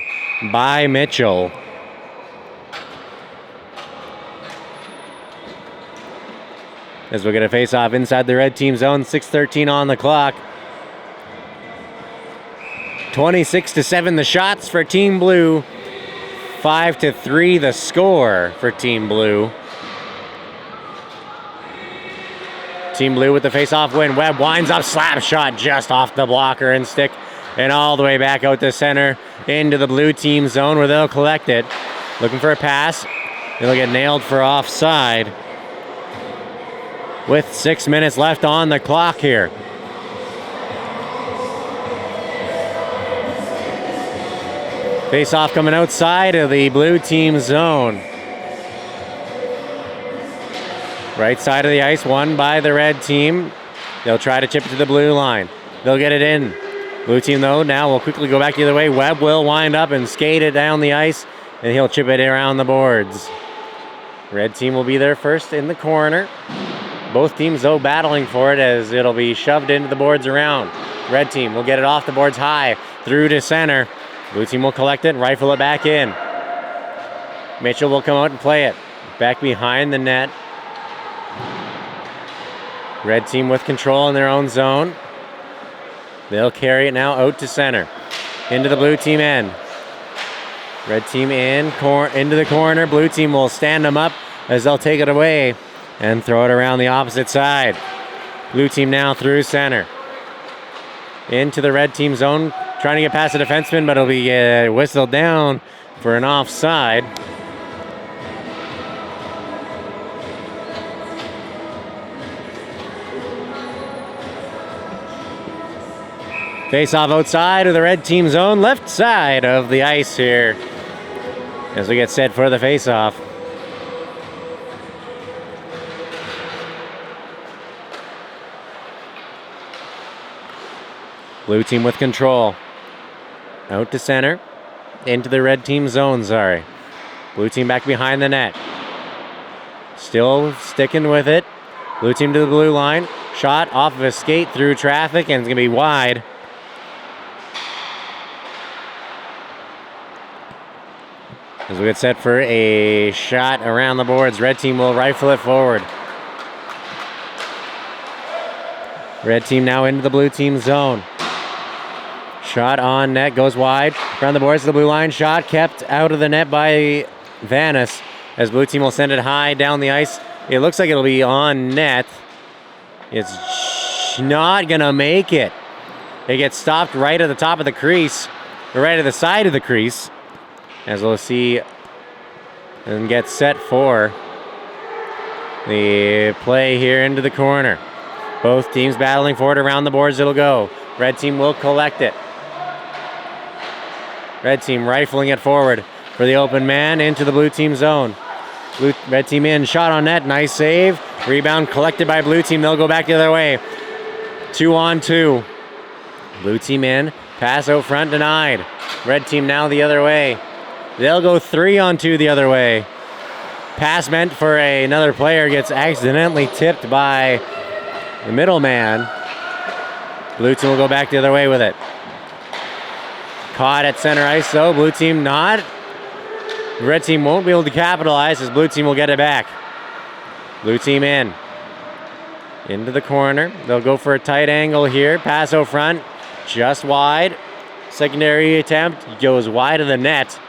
by Mitchell. As we're going to face off inside the red team zone. 6:13 on the clock. 26-7 the shots for Team Blue. 5-3 the score for Team Blue. Team Blue with the face-off win. Webb winds up, slap shot just off the blocker and stick, and all the way back out to center into the blue team zone where they'll collect it. Looking for a pass. It'll get nailed for offside with 6 minutes left on the clock here. Face-off coming outside of the blue team zone. Right side of the ice, won by the red team. They'll try to chip it to the blue line. They'll get it in. Blue team, though, now will quickly go back the other way. Webb will wind up and skate it down the ice, and he'll chip it around the boards. Red team will be there first in the corner. Both teams, though, battling for it as it'll be shoved into the boards around. Red team will get it off the boards high, through to center. Blue team will collect it and rifle it back in. Mitchell will come out and play it. back behind the net. Red team with control in their own zone. They'll carry it now out to center. Into the blue team end. Red team into the corner. Blue team will stand them up as they'll take it away and throw it around the opposite side. Blue team now through center. Into the red team zone, trying to get past the defenseman, but it'll be whistled down for an offside. Face off outside of the red team zone, left side of the ice here as we get set for the face off. Blue team with control. Out to center. Into the red team zone, sorry. Blue team back behind the net. Still sticking with it. Blue team to the blue line. Shot off of a skate through traffic, and it's going to be wide. As we get set for a shot around the boards, red team will rifle it forward. Red team now into the blue team zone. Shot on net, goes wide. Around the boards to the blue line. Shot kept out of the net by Vanis as blue team will send it high down the ice. It looks like it'll be on net. It's not going to make it. It gets stopped right at the top of the crease, or right at the side of the crease, as we'll see and get set for the play here into the corner. Both teams battling for it. Around the boards it'll go. Red team will collect it. Red team rifling it forward for the open man into the blue team zone. Red team in, shot on net, nice save. Rebound collected by blue team, they'll go back the other way. 2-on-2. Blue team in, pass out front denied. Red team now the other way. They'll go 3-on-2 the other way. Pass meant for another player gets accidentally tipped by the middleman. Blue team will go back the other way with it. Caught at center ice though. Blue team not. Red team won't be able to capitalize as blue team will get it back. Blue team in. Into the corner. They'll go for a tight angle here. Pass out front. Just wide. Secondary attempt goes wide of the net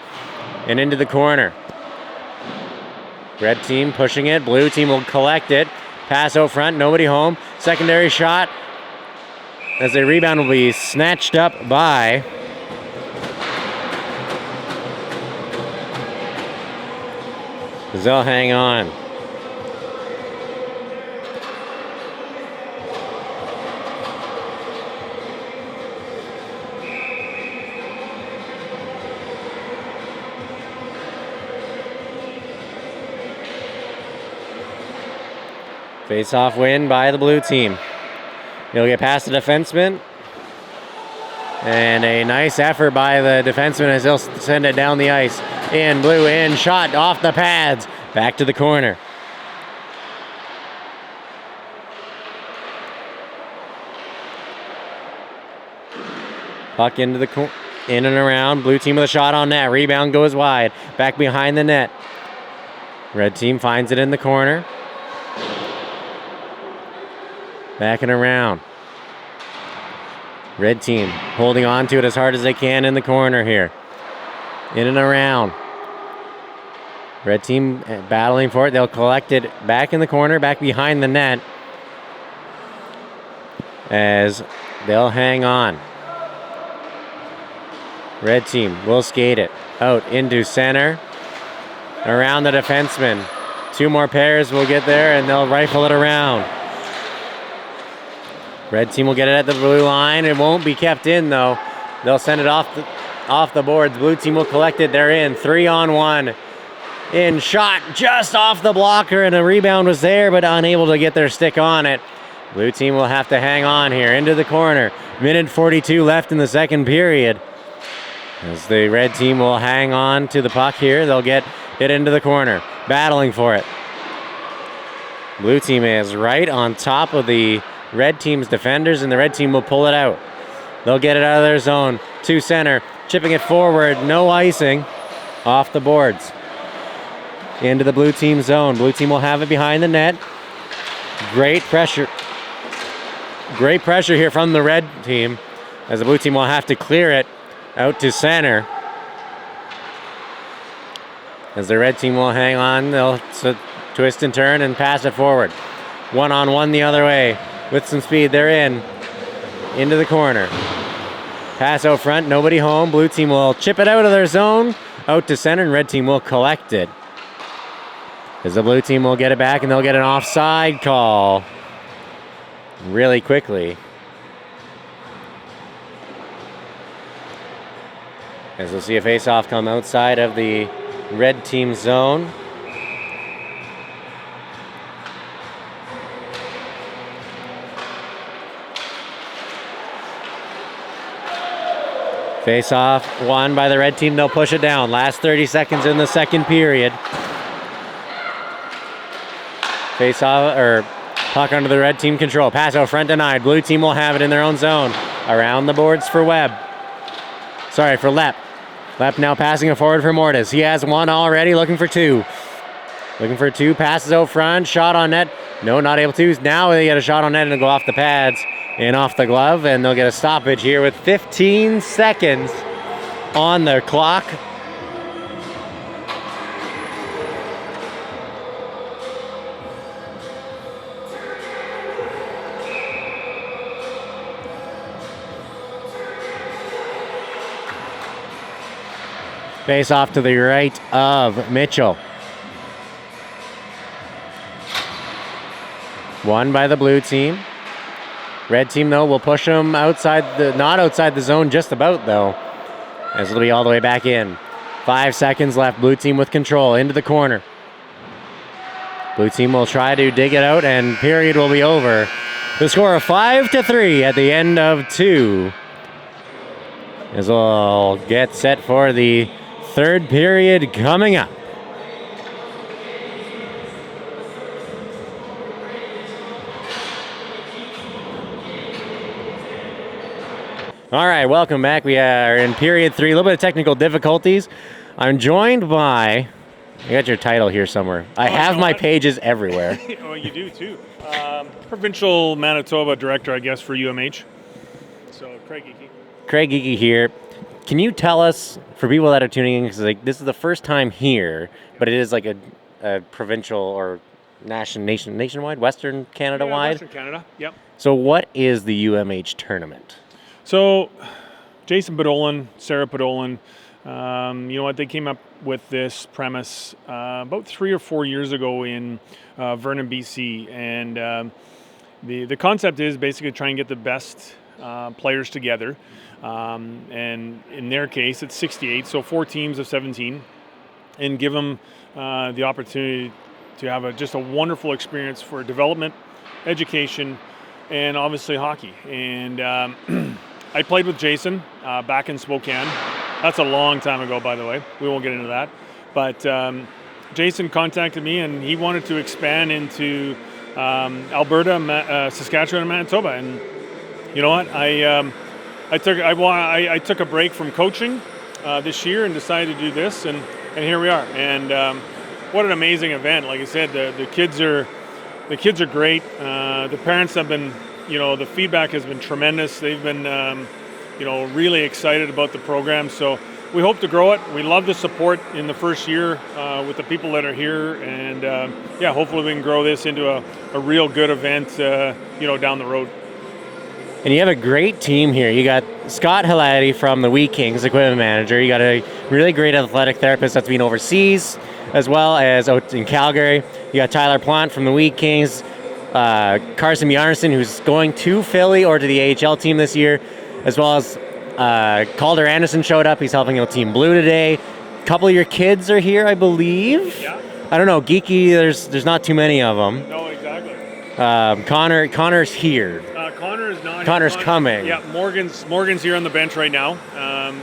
and into the corner. Red team pushing it. Blue team will collect it. Pass out front. Nobody home. Secondary shot. As the rebound will be snatched up by they'll hang on. Face-off win by the blue team. He'll get past the defenseman. And a nice effort by the defenseman as he'll send it down the ice. In, blue, in, shot off the pads. Back to the corner. Puck into the in and around. Blue team with a shot on net. Rebound goes wide. Back behind the net. Red team finds it in the corner. Back and around. Red team holding on to it as hard as they can in the corner here. In and around. Red team battling for it. They'll collect it back in the corner, back behind the net. As they'll hang on. Red team will skate it out into center. Around the defenseman. Two more pairs will get there and they'll rifle it around. Red team will get it at the blue line. It won't be kept in though. They'll send it off the boards. Blue team will collect it. They're in. 3-on-1. In, shot just off the blocker, and a rebound was there, but unable to get their stick on it. Blue team will have to hang on here into the corner. Minute 42 left in the second period. As the red team will hang on to the puck here, they'll get it into the corner, battling for it. Blue team is right on top of the red team's defenders, and the red team will pull it out. They'll get it out of their zone to center, chipping it forward, no icing, off the boards. into the blue team zone. Blue team will have it behind the net. Great pressure. Great pressure here from the red team, as the blue team will have to clear it out to center. As the red team will hang on, they'll twist and turn and pass it forward. One-on-one the other way with some speed. They're into the corner. Pass out front, nobody home. Blue team will chip it out of their zone, out to center, and red team will collect it. As the blue team will get it back, and they'll get an offside call really quickly. As we'll see a face-off come outside of the red team zone. Face-off won by the red team. They'll push it down. Last 30 seconds in the second period. Face-off, or puck under the red team control. Pass out front denied. Blue team will have it in their own zone. Around the boards for Webb. Sorry, for Lepp. Lepp now passing it forward for Mortis. He has one already, looking for two. Looking for two, passes out front, shot on net. No, not able to. Now they get a shot on net and it'll go off the pads and off the glove, and they'll get a stoppage here with 15 seconds on the clock. Face off to the right of Mitchell. Won by the blue team. Red team, though, will push them outside not outside the zone, just about, though, as it'll be all the way back in. 5 seconds left. Blue team with control into the corner. Blue team will try to dig it out, and period will be over. The score of 5-3 at the end of 2. As we'll get set for the third period coming up. All right, welcome back. We are in period 3. A little bit of technical difficulties. I'm joined by, I got your title here somewhere. I have my pages everywhere.
Oh, you do too. Provincial Manitoba Director, I guess, for UMH. So Craig Geeky.
Craig Geeky here. Can you tell us, for people that are tuning in, because like, this is the first time here, but it is like a provincial or nationwide, Western Canada-wide?
Western Canada, yep.
So what is the UMH tournament?
So Jason Podolin, Sarah Podolin, you know what, they came up with this premise about 3 or 4 years ago in Vernon, BC. And the concept is basically try and get the best players together. And in their case, it's 68, so 4 teams of 17, and give them the opportunity to have just a wonderful experience for development, education, and obviously hockey. And I played with Jason back in Spokane. That's a long time ago, by the way. We won't get into that. But Jason contacted me, and he wanted to expand into Alberta, Saskatchewan, and Manitoba. And you know what? I took a break from coaching this year and decided to do this, and here we are. And what an amazing event! Like I said, the kids are great. The parents have been, you know, the feedback has been tremendous. They've been, you know, really excited about the program. So we hope to grow it. We love the support in the first year with the people that are here, and yeah, hopefully we can grow this into a real good event, you know, down the road.
And you have a great team here. You got Scott Hilati from the Wee Kings, equipment manager. You got a really great athletic therapist that's been overseas, as well as out in Calgary. You got Tyler Plant from the Wee Kings, Carson Bjarnason, who's going to Philly or to the AHL team this year, as well as Calder Anderson showed up. He's helping out Team Blue today. A couple of your kids are here, I believe.
Yeah.
I don't know, Geeky, there's not too many of them.
No, exactly.
Connor's here.
Connor is not.
Connor's coming.
Yeah, Morgan's here on the bench right now.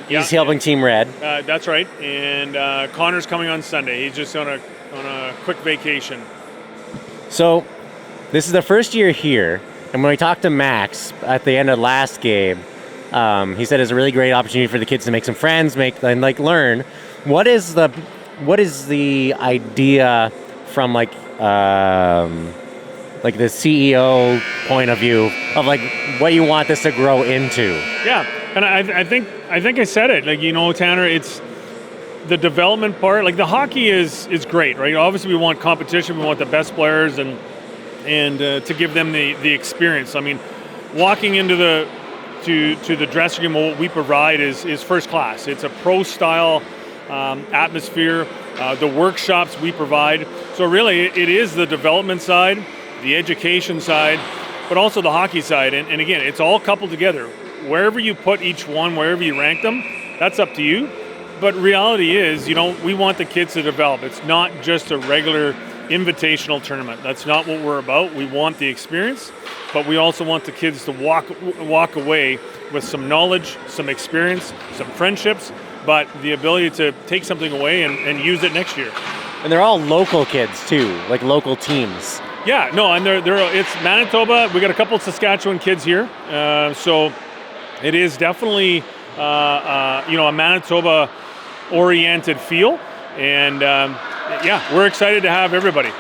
He's helping Team Red.
That's right. And Connor's coming on Sunday. He's just on a quick vacation.
So this is the first year here, and when we talked to Max at the end of last game, he said it's a really great opportunity for the kids to make some friends, and learn. What is the what is the idea from like the CEO point of view of like what you want this to grow into?
Yeah, and I think I said it. Like, Tanner, it's the development part. Like, the hockey is great, right? Obviously, we want competition. We want the best players, and to give them the experience. I mean, walking into the dressing room, what we provide is first class. It's a pro style atmosphere. The workshops we provide. So really, it is the development side, the education side, but also the hockey side. And again, it's all coupled together. Wherever you put each one, wherever you rank them, that's up to you. But reality is, we want the kids to develop. It's not just a regular invitational tournament. That's not what we're about. We want the experience, but we also want the kids to walk away with some knowledge, some experience, some friendships, but the ability to take something away and use it next year.
And they're all local kids too, like local teams.
Yeah, no, and it's Manitoba. We got a couple of Saskatchewan kids here, so it is definitely a Manitoba-oriented feel, and we're excited to have everybody.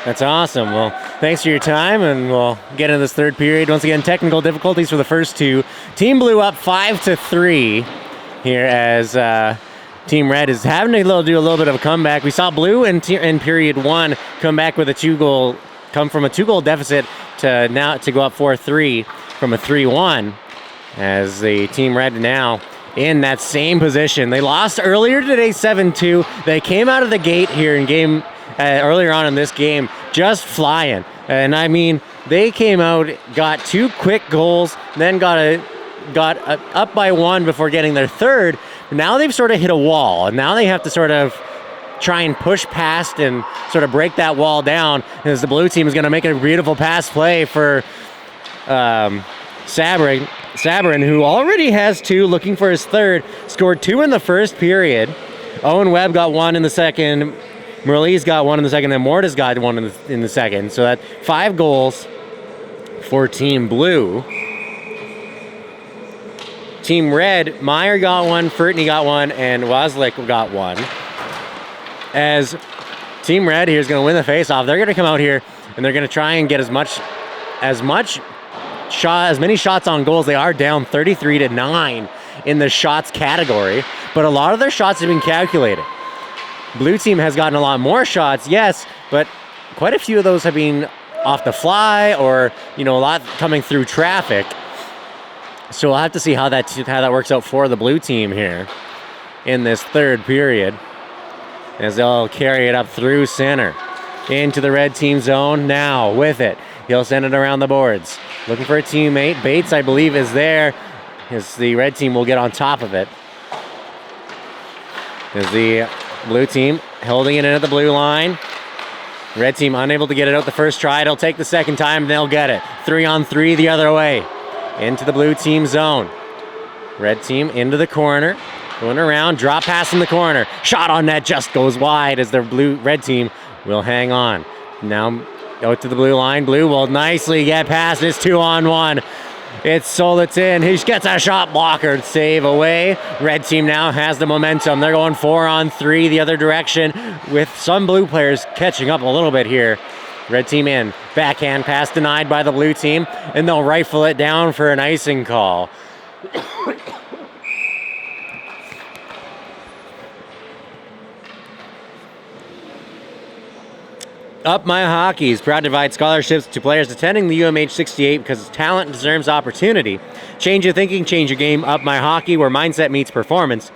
That's awesome. Well, thanks for your time, and we'll get into this third period. Once again, technical difficulties for the first two. Team Blue up 5-3 here as Team Red is having to do a little bit of a comeback. We saw Blue in period one come back with come from a 2-goal deficit to go up 4-3 from a 3-1, as the Team Red now in that same position. They lost earlier today 7-2. They came out of the gate here in earlier on in this game just flying. And I mean, they came out, got 2 quick goals, then got up by 1 before getting their third. Now they've sort of hit a wall, and now they have to sort of try and push past and sort of break that wall down, as the blue team is going to make a beautiful pass play for Sabrin, who already has 2, looking for his third, scored 2 in the first period. Owen Webb got 1 in the second, Merlee's got 1 in the second, and Mortis got 1 in the second. So that's 5 goals for Team Blue. Team Red, Meyer got 1, Fertney got 1, and Waslick got 1. As Team Red here is going to win the faceoff, they're going to come out here and they're going to try and get as many shots on goals. They are down 33-9 in the shots category, but a lot of their shots have been calculated. Blue team has gotten a lot more shots, yes, but quite a few of those have been off the fly, or a lot coming through traffic. So we'll have to see how that works out for the blue team here in this third period, as they'll carry it up through center into the red team zone. Now with it, he'll send it around the boards, looking for a teammate. Bates, I believe, is there, as the red team will get on top of it. As the blue team holding it in at the blue line. Red team unable to get it out the first try. It'll take the second time, and they'll get it. 3-on-3 the other way into the blue team zone. Red team into the corner, going around, drop pass in the corner. Shot on net just goes wide, as the red team will hang on. Now out to the blue line. Blue will nicely get past. It's 2-on-1. It's Solitin. He gets a shot blocker, save away. Red team now has the momentum. They're going 4-on-3 the other direction, with some blue players catching up a little bit here. Red team in. Backhand pass denied by the blue team, and they'll rifle it down for an icing call. Up My Hockey is proud to provide scholarships to players attending the UMH-68 because talent deserves opportunity. Change your thinking, change your game. Up My Hockey, where mindset meets performance,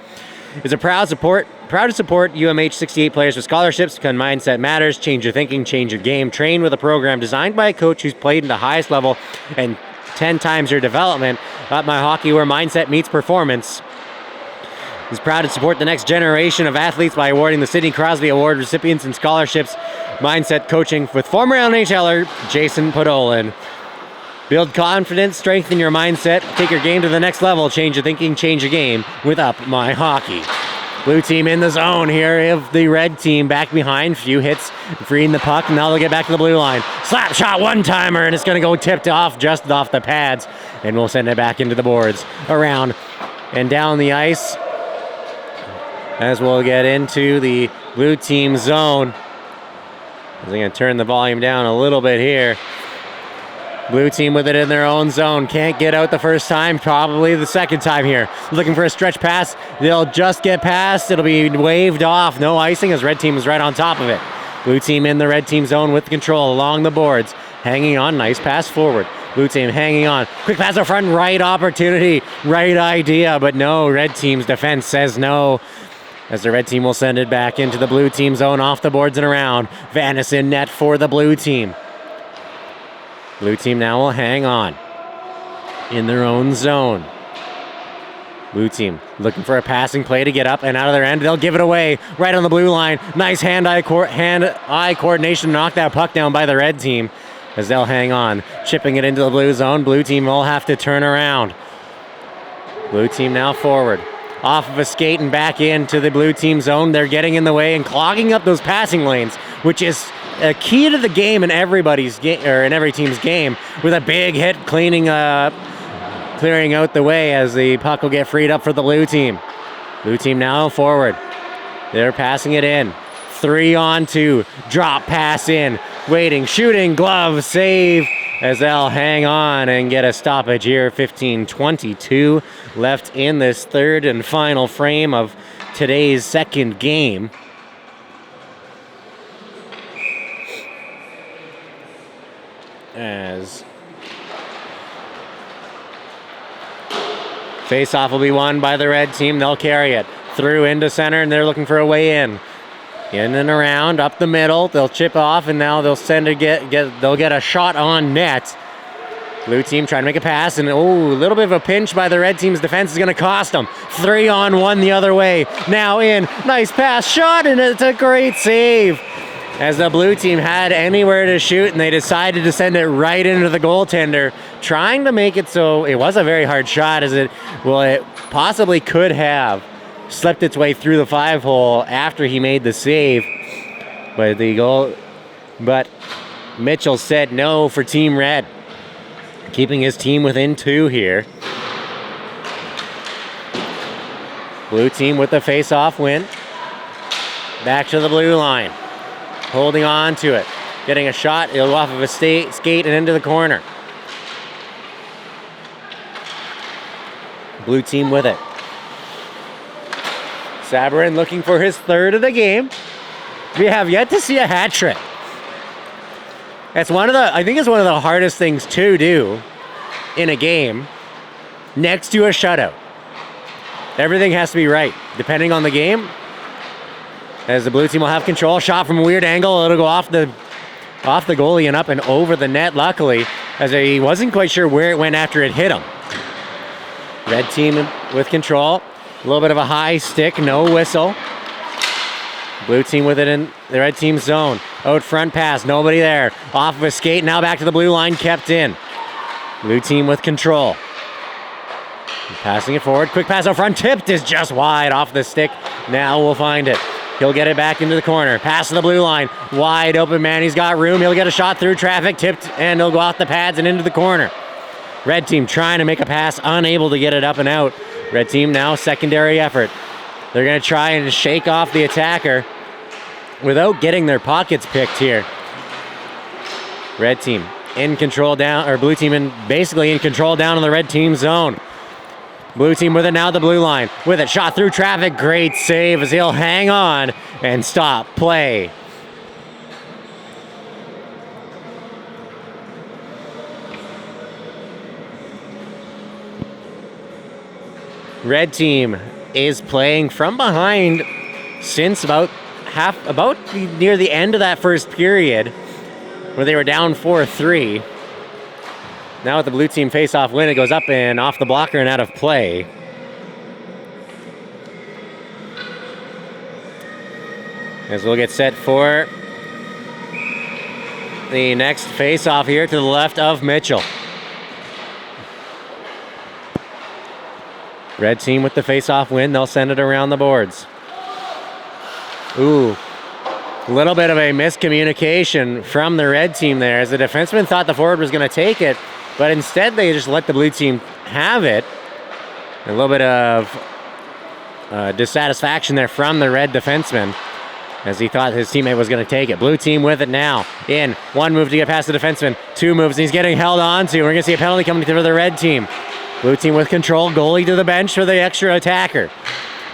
is proud to support UMH-68 players with scholarships because mindset matters. Change your thinking, change your game. Train with a program designed by a coach who's played in the highest level and 10 times your development. Up My Hockey, where mindset meets performance, is proud to support the next generation of athletes by awarding the Sidney Crosby Award recipients and scholarships. Mindset coaching with former NHLer Jason Podolin. Build confidence, strengthen your mindset, take your game to the next level. Change your thinking, change your game with Up My Hockey. Blue team in the zone here of the red team, back behind. Few hits, freeing the puck. Now they'll get back to the blue line. Slap shot, one-timer, and it's going to go tipped off, just off the pads. And we'll send it back into the boards. Around and down the ice. as we'll get into the blue team zone. I'm going to turn the volume down a little bit here. Blue team with it in their own zone. Can't get out the first time, probably the second time here. Looking for a stretch pass. They'll just get past. It'll be waved off. No icing as red team is right on top of it. Blue team in the red team zone with control along the boards. Hanging on. Nice pass forward. Blue team hanging on. Quick pass up front. Right opportunity. Right idea. But no, red team's defense says no. As the red team will send it back into the blue team zone off the boards and around. Vanis in net for the blue team. Blue team now will hang on in their own zone. Blue team looking for a passing play to get up and out of their end. They'll give it away right on the blue line. Nice hand-eye coordination. Knock that puck down by the red team as they'll hang on. Chipping it into the blue zone. Blue team will have to turn around. Blue team now forward. Off of a skate and back into the blue team zone. They're getting in the way and clogging up those passing lanes, which is a key to the game in everybody's game or in every team's game, with a big hit clearing out the way as the puck will get freed up for the blue team. Blue team now forward. They're passing it in. 3-on-2. Drop pass in. Waiting, shooting, glove, save as they'll hang on and get a stoppage here. 15:22 left in this third and final frame of today's second game. As face-off will be won by the red team. They'll carry it through into center, and they're looking for a way in. In and around, up the middle. They'll chip off, and now they'll send it. They'll get a shot on net. Blue team trying to make a pass, and a little bit of a pinch by the red team's defense is going to cost them. 3-on-1 the other way. Now in, nice pass, shot, and it's a great save. As the blue team had anywhere to shoot, and they decided to send it right into the goaltender, trying to make it so it was a very hard shot, as it possibly could have slipped its way through the 5-hole after he made the save. But Mitchell said no for Team Red, keeping his team within 2 here. Blue team with the face-off win. Back to the blue line. Holding on to it. Getting a shot. It'll go off of a skate and into the corner. Blue team with it. Sabourin looking for his third of the game. We have yet to see a hat trick. I think it's one of the hardest things to do in a game next to a shutout. Everything has to be right, depending on the game. As the blue team will have control. Shot from a weird angle. It'll go off the goalie and up and over the net, luckily, as he wasn't quite sure where it went after it hit him. Red team with control. A little bit of a high stick, no whistle. Blue team with it in the red team zone. Out front pass, nobody there. Off of a skate, now back to the blue line, kept in. Blue team with control. Passing it forward, quick pass out front, tipped is just wide off the stick. Now we'll find it. He'll get it back into the corner. Pass to the blue line. Wide open man. He's got room. He'll get a shot through traffic. Tipped, and he'll go off the pads and into the corner. Red team trying to make a pass. Unable to get it up and out. Red team now secondary effort. They're going to try and shake off the attacker without getting their pockets picked here. Red team in control down, or blue team basically in control down in the red team zone. Blue team with it now, the blue line. With it, shot through traffic. Great save as he'll hang on and stop play. Red team is playing from behind since about near the end of that first period, where they were down 4-3. Now with the blue team face-off win, it goes up and off the blocker and out of play. As we'll get set for the next face-off here to the left of Mitchell. Red team with the face-off win. They'll send it around the boards. A little bit of a miscommunication from the red team there, as the defenseman thought the forward was going to take it, but instead they just let the blue team have it. A little bit of dissatisfaction there from the red defenseman, as he thought his teammate was going to take it. Blue team with it now. In. One move to get past the defenseman. Two moves, and he's getting held on to. We're going to see a penalty coming to the red team. Blue team with control. Goalie to the bench for the extra attacker.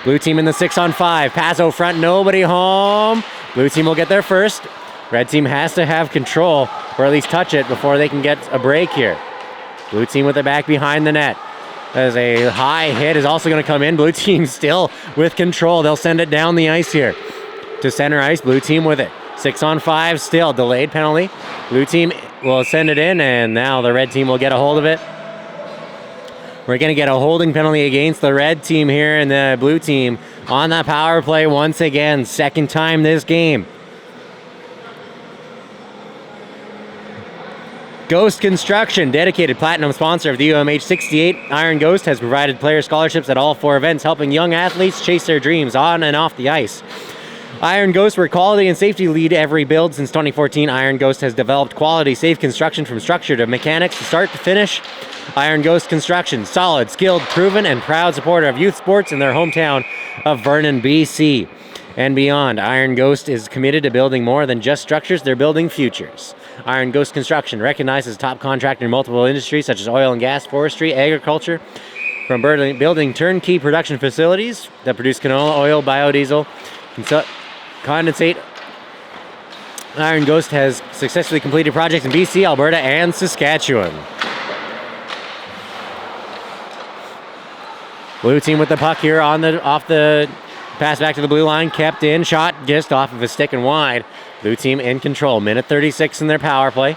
Blue team in the 6-on-5. Pass out front. Nobody home. Blue team will get there first. Red team has to have control, or at least touch it before they can get a break here. Blue team with it back behind the net. As a high hit is also going to come in. Blue team still with control. They'll send it down the ice here to center ice. Blue team with it. 6-on-5 still. Delayed penalty. Blue team will send it in, and now the red team will get a hold of it. We're going to get a holding penalty against the red team here, and the blue team on that power play once again. Second time this game. Ghost Construction, dedicated platinum sponsor of the UMH-68. Iron Ghost has provided player scholarships at all 4 events, helping young athletes chase their dreams on and off the ice. Iron Ghost, where quality and safety lead every build. Since 2014, Iron Ghost has developed quality, safe construction from structure to mechanics to start to finish. Iron Ghost Construction, solid, skilled, proven, and proud supporter of youth sports in their hometown of Vernon, BC. And beyond, Iron Ghost is committed to building more than just structures, they're building futures. Iron Ghost Construction, recognized as a top contractor in multiple industries such as oil and gas, forestry, agriculture, from building turnkey production facilities that produce canola oil, biodiesel, condensate. Iron Ghost has successfully completed projects in BC, Alberta, and Saskatchewan. Blue team with the puck here off the pass back to the blue line, kept in, shot just off of a stick and wide. Blue team in control. Minute 36 in their power play.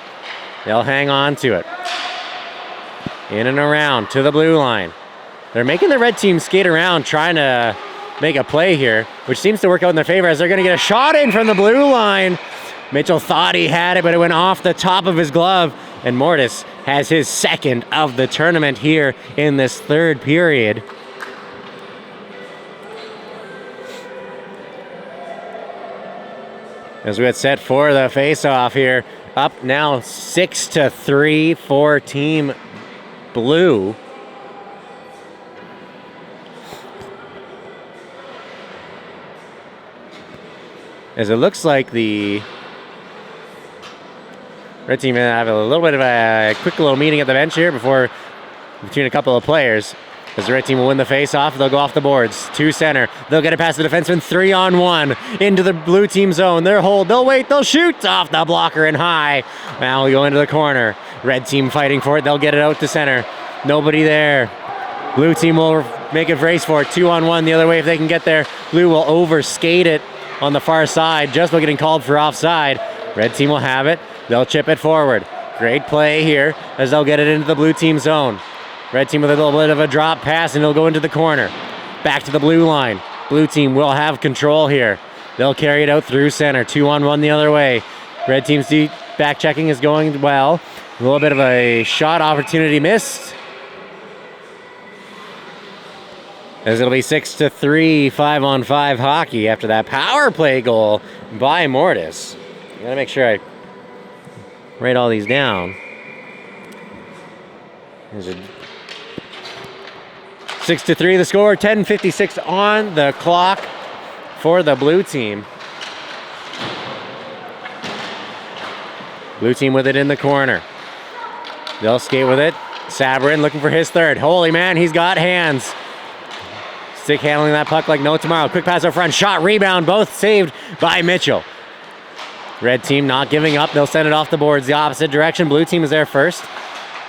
They'll hang on to it. In and around to the blue line. They're making the red team skate around, trying to make a play here, which seems to work out in their favor as they're going to get a shot in from the blue line. Mitchell thought he had it, but it went off the top of his glove. And Mortis has his second of the tournament here in this third period. As we get set for the face-off here. Up now 6-3 for Team Blue. As it looks like the red team have a little bit of a quick little meeting at the bench here between a couple of players. As the red team will win the face-off, they'll go off the boards. To center. They'll get it past the defenseman. 3-on-1 into the blue team zone. They'll hold. They'll wait. They'll shoot off the blocker and high. Now we go into the corner. Red team fighting for it. They'll get it out to center. Nobody there. Blue team will make a race for it. 2-on-1 the other way if they can get there. Blue will overskate it on the far side just by getting called for offside. Red team will have it. They'll chip it forward. Great play here as they'll get it into the blue team zone. Red team with a little bit of a drop pass, and it'll go into the corner. Back to the blue line. Blue team will have control here. They'll carry it out through center. 2-on-1 the other way. Red team's deep back checking is going well. A little bit of a shot opportunity missed. As it'll be 6-3, 5-on-5 hockey after that power play goal by Mortis. Gotta make sure I write all these down. There's a 6-3 the score, 10:56 on the clock for the blue team. Blue team with it in the corner. They'll skate with it. Sabrin looking for his third. Holy man, he's got hands. Stick handling that puck like no tomorrow. Quick pass up front, shot, rebound, both saved by Mitchell. Red team not giving up. They'll send it off the boards the opposite direction. Blue team is there first.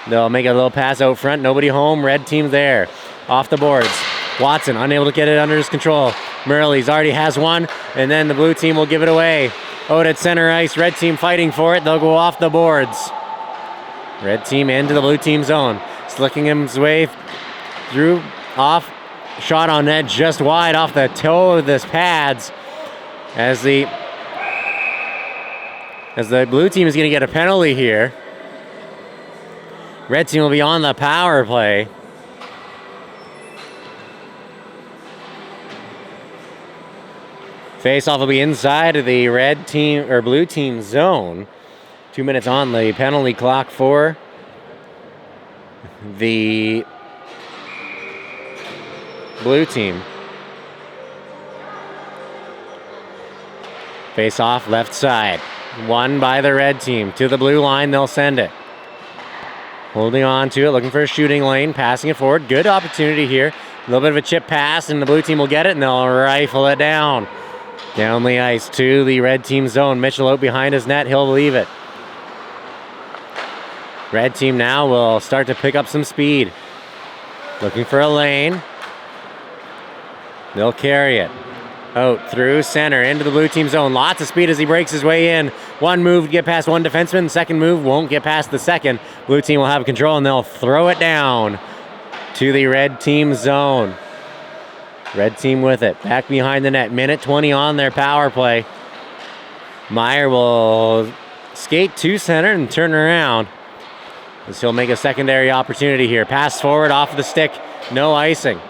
They'll make a little pass out front. Nobody home. Red team there. Off the boards. Watson unable to get it under his control. Murley's already has one, and then the blue team will give it away. Out at center ice. Red team fighting for it. They'll go off the boards. Red team into the blue team zone. Slicking his way through. Off. Shot on net just wide off the toe of the pads. As the blue team is going to get a penalty here. Red team will be on the power play. Face-off will be inside of the red team or blue team zone. 2 minutes on the penalty clock for the blue team. Face off left side. Won by the red team. To the blue line, they'll send it. Holding on to it, looking for a shooting lane, passing it forward. Good opportunity here. A little bit of a chip pass, and the blue team will get it, and they'll rifle it down. Down the ice to the red team zone. Mitchell out behind his net. He'll leave it. Red team now will start to pick up some speed. Looking for a lane. They'll carry it. Out through center into the blue team zone. Lots of speed as he breaks his way in. One move to get past one defenseman. Second move won't get past the second. Blue team will have control, and they'll throw it down to the red team zone. Red team with it. Back behind the net. Minute 20 on their power play. Meyer will skate to center and turn around, as he'll make a secondary opportunity here. Pass forward off the stick. No icing.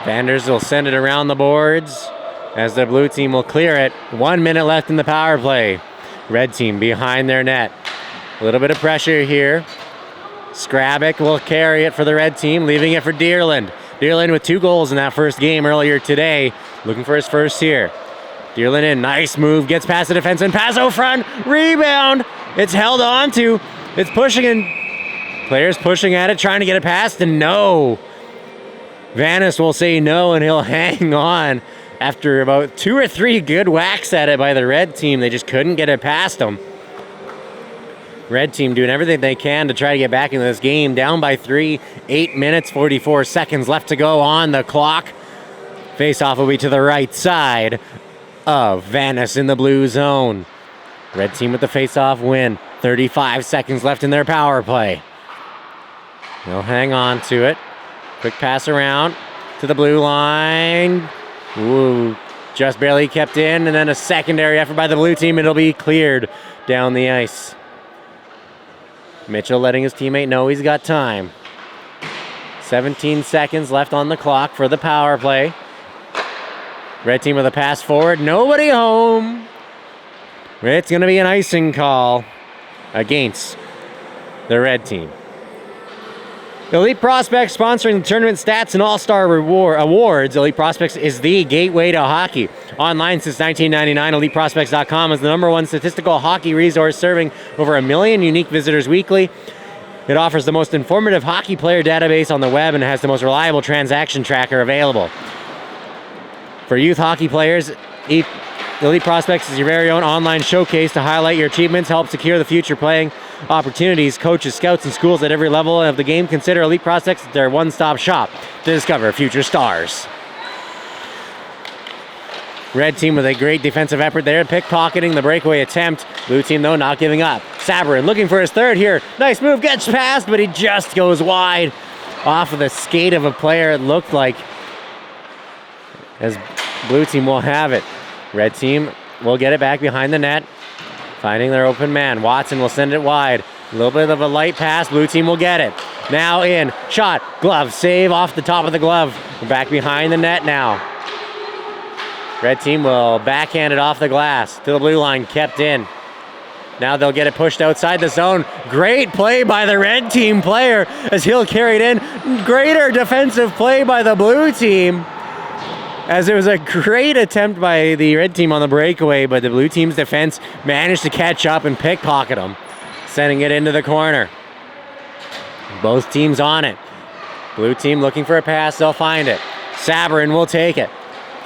Vanders will send it around the boards as the blue team will clear it. 1 minute left in the power play. Red team behind their net. A little bit of pressure here. Skrabic will carry it for the red team, leaving it for Deerland. Deerland with 2 goals in that first game earlier today. Looking for his first here. Deerland in, nice move, gets past the defenseman, pass out front, rebound. It's held on to. It's pushing in. Players pushing at it, trying to get it past, and no. Vanis will say no, and he'll hang on after about 2 or 3 good whacks at it by the red team. They just couldn't get it past them. Red team doing everything they can to try to get back into this game. Down by 3, 8 minutes, 44 seconds left to go on the clock. Face-off will be to the right side of Vanis in the blue zone. Red team with the face-off win. 35 seconds left in their power play. They'll hang on to it. Quick pass around to the blue line. Ooh, just barely kept in, and then a secondary effort by the blue team. It'll be cleared down the ice. Mitchell letting his teammate know he's got time. 17 seconds left on the clock for the power play. Red team with a pass forward. Nobody home. It's going to be an icing call against the red team. Elite Prospects sponsoring the tournament stats and all-star awards. Elite Prospects is the gateway to hockey. Online since 1999, EliteProspects.com is the #1 statistical hockey resource, serving over 1 million unique visitors weekly. It offers the most informative hockey player database on the web and has the most reliable transaction tracker available. For youth hockey players, Elite Prospects is your very own online showcase to highlight your achievements, help secure the future playing opportunities. Coaches, scouts, and schools at every level of the game consider Elite Prospects their one-stop shop to discover future stars. Red team with a great defensive effort there, pickpocketing the breakaway attempt. Blue team, though, not giving up. Sabrin looking for his third here. Nice move, gets past, but he just goes wide off of the skate of a player, it looked like, as blue team will have it. Red team will get it back behind the net, finding their open man. Watson will send it wide. A little bit of a light pass. Blue team will get it. Now in. Shot. Glove. Save off the top of the glove. We're back behind the net now. Red team will backhand it off the glass to the blue line. Kept in. Now they'll get it pushed outside the zone. Great play by the red team player as he'll carry it in. Greater defensive play by the blue team, as it was a great attempt by the red team on the breakaway, but the blue team's defense managed to catch up and pickpocket them, sending it into the corner. Both teams on it. Blue team looking for a pass, they'll find it. Sabrin will take it,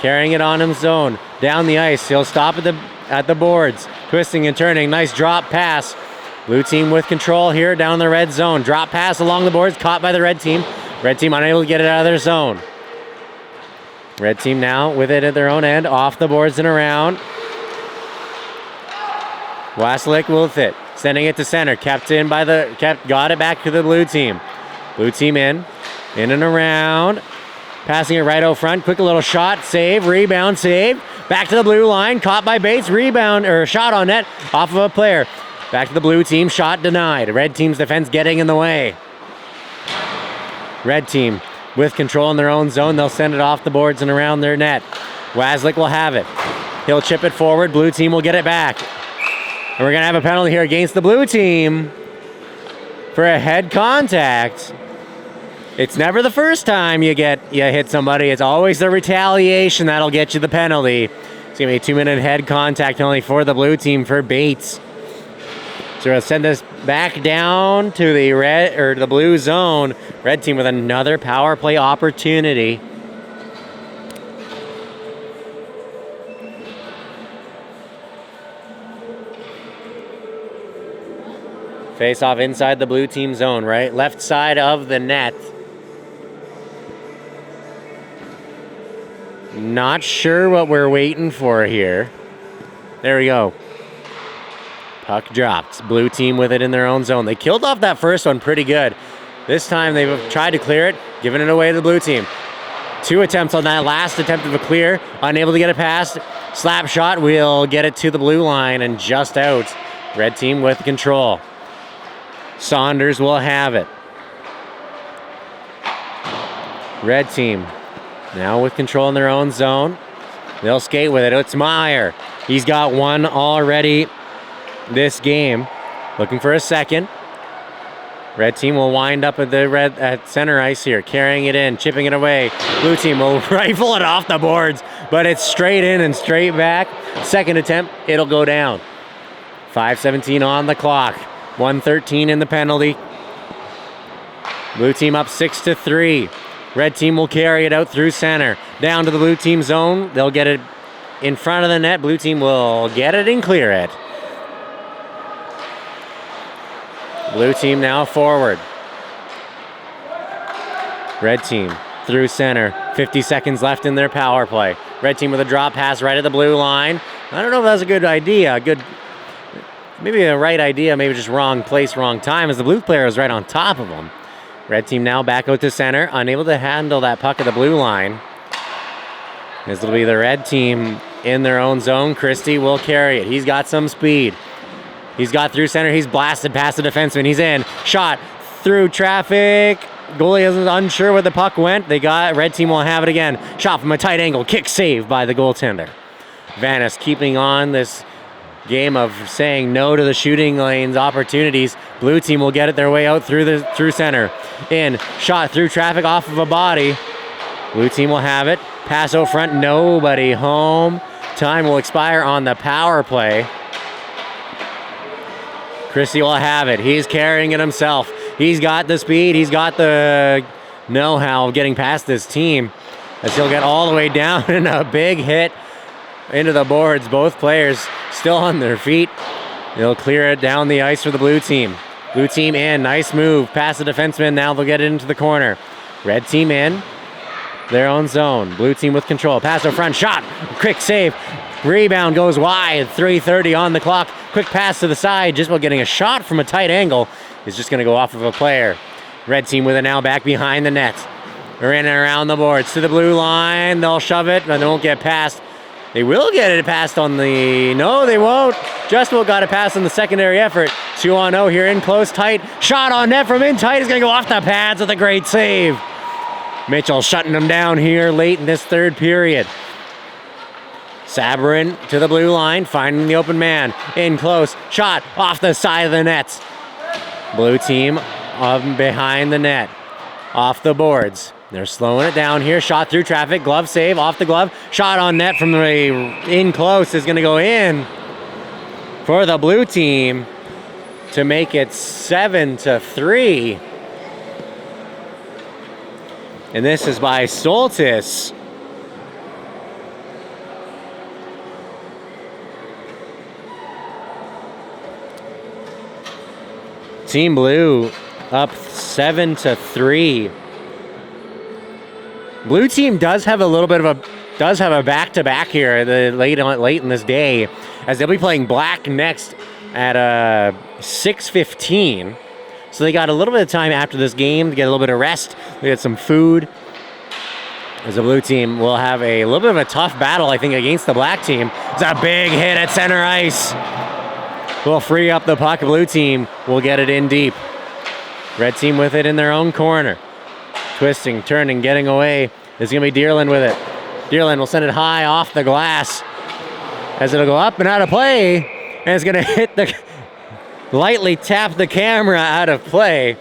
carrying it on his zone. Down the ice, he'll stop at the boards, twisting and turning. Nice drop pass. Blue team with control here down the red zone. Drop pass along the boards, caught by the red team. Red team unable to get it out of their zone. Red team now with it at their own end, off the boards and around. Waslick with it, sending it to center. Got it back to the blue team. Blue team in and around. Passing it right out front. Quick little shot, save, rebound, save. Back to the blue line, caught by Bates. Rebound or shot on net off of a player. Back to the blue team, shot denied. Red team's defense getting in the way. Red team with control in their own zone. They'll send it off the boards and around their net. Waslick will have it. He'll chip it forward. Blue team will get it back. And we're going to have a penalty here against the blue team for a head contact. It's never the first time you hit somebody. It's always the retaliation that'll get you the penalty. It's going to be a 2-minute head contact penalty for the blue team for Bates. So we'll send this back down to the red or the blue zone. Red team with another power play opportunity. Face off inside the blue team zone, right? Left side of the net. Not sure what we're waiting for here. There we go. Puck dropped. Blue team with it in their own zone. They killed off that first one pretty good. This time they've tried to clear it, giving it away to the blue team. 2 attempts on that last attempt of a clear. Unable to get it past. Slap shot will get it to the blue line and just out. Red team with control. Saunders will have it. Red team now with control in their own zone. They'll skate with it. It's Meyer. He's got one already this game. Looking for a second. Red team will wind up at center ice here, carrying it in, chipping it away. Blue team will rifle it off the boards, but it's straight in and straight back. Second attempt, it'll go down. 5:17 on the clock. 1:13 in the penalty. Blue team up 6-3. Red team will carry it out through center. Down to the blue team zone. They'll get it in front of the net. Blue team will get it and clear it. Blue team now forward. Red team through center. 50 seconds left in their power play. Red team with a drop pass right at the blue line. I don't know if that's a good idea. Maybe a right idea, maybe just wrong place, wrong time, as the blue player is right on top of him. Red team now back out to center, unable to handle that puck at the blue line. This will be the red team in their own zone. Christie will carry it. He's got some speed. He's got through center. He's blasted past the defenseman. He's in. Shot through traffic. Goalie is unsure where the puck went. Red team will have it again. Shot from a tight angle. Kick save by the goaltender. Vanis keeping on this game of saying no to the shooting lanes opportunities. Blue team will get it their way out through center. In. Shot through traffic off of a body. Blue team will have it. Pass out front. Nobody home. Time will expire on the power play. Christie will have it. He's carrying it himself. He's got the speed. He's got the know-how of getting past this team, as he'll get all the way down and a big hit into the boards. Both players still on their feet. They'll clear it down the ice for the blue team. Blue team in. Nice move. Past the defenseman. Now they'll get it into the corner. Red team in their own zone. Blue team with control. Pass up front. Shot. Quick save. Rebound goes wide. 3:30 on the clock. Quick pass to the side. Just while getting a shot from a tight angle. Is just going to go off of a player. Red team with it now back behind the net. They're in and around the boards. To the blue line. They'll shove it. And they won't get past. They will get it past on the... No, they won't. Just will got it past on the secondary effort. 2-on-0 here in close, tight. Shot on net from in tight. Is going to go off the pads with a great save. Mitchell shutting them down here late in this third period. Sabrin to the blue line, finding the open man. In close. Shot off the side of the nets. Blue team behind the net. Off the boards. They're slowing it down here. Shot through traffic. Glove save off the glove. Shot on net from the in close is going to go in for the blue team to make it 7-3. And this is by Soltis. Team Blue up 7-3. Blue team does have a back-to-back here late in this day, as they'll be playing Black next at 6:15. So they got a little bit of time after this game to get a little bit of rest, they get some food. As the blue team will have a little bit of a tough battle, I think, against the black team. It's a big hit at center ice. Will free up the puck. Blue team will get it in deep. Red team with it in their own corner. Twisting, turning, getting away. It's going to be Dearland with it. Dearland will send it high off the glass as it'll go up and out of play. And it's going to hit lightly tap the camera out of play.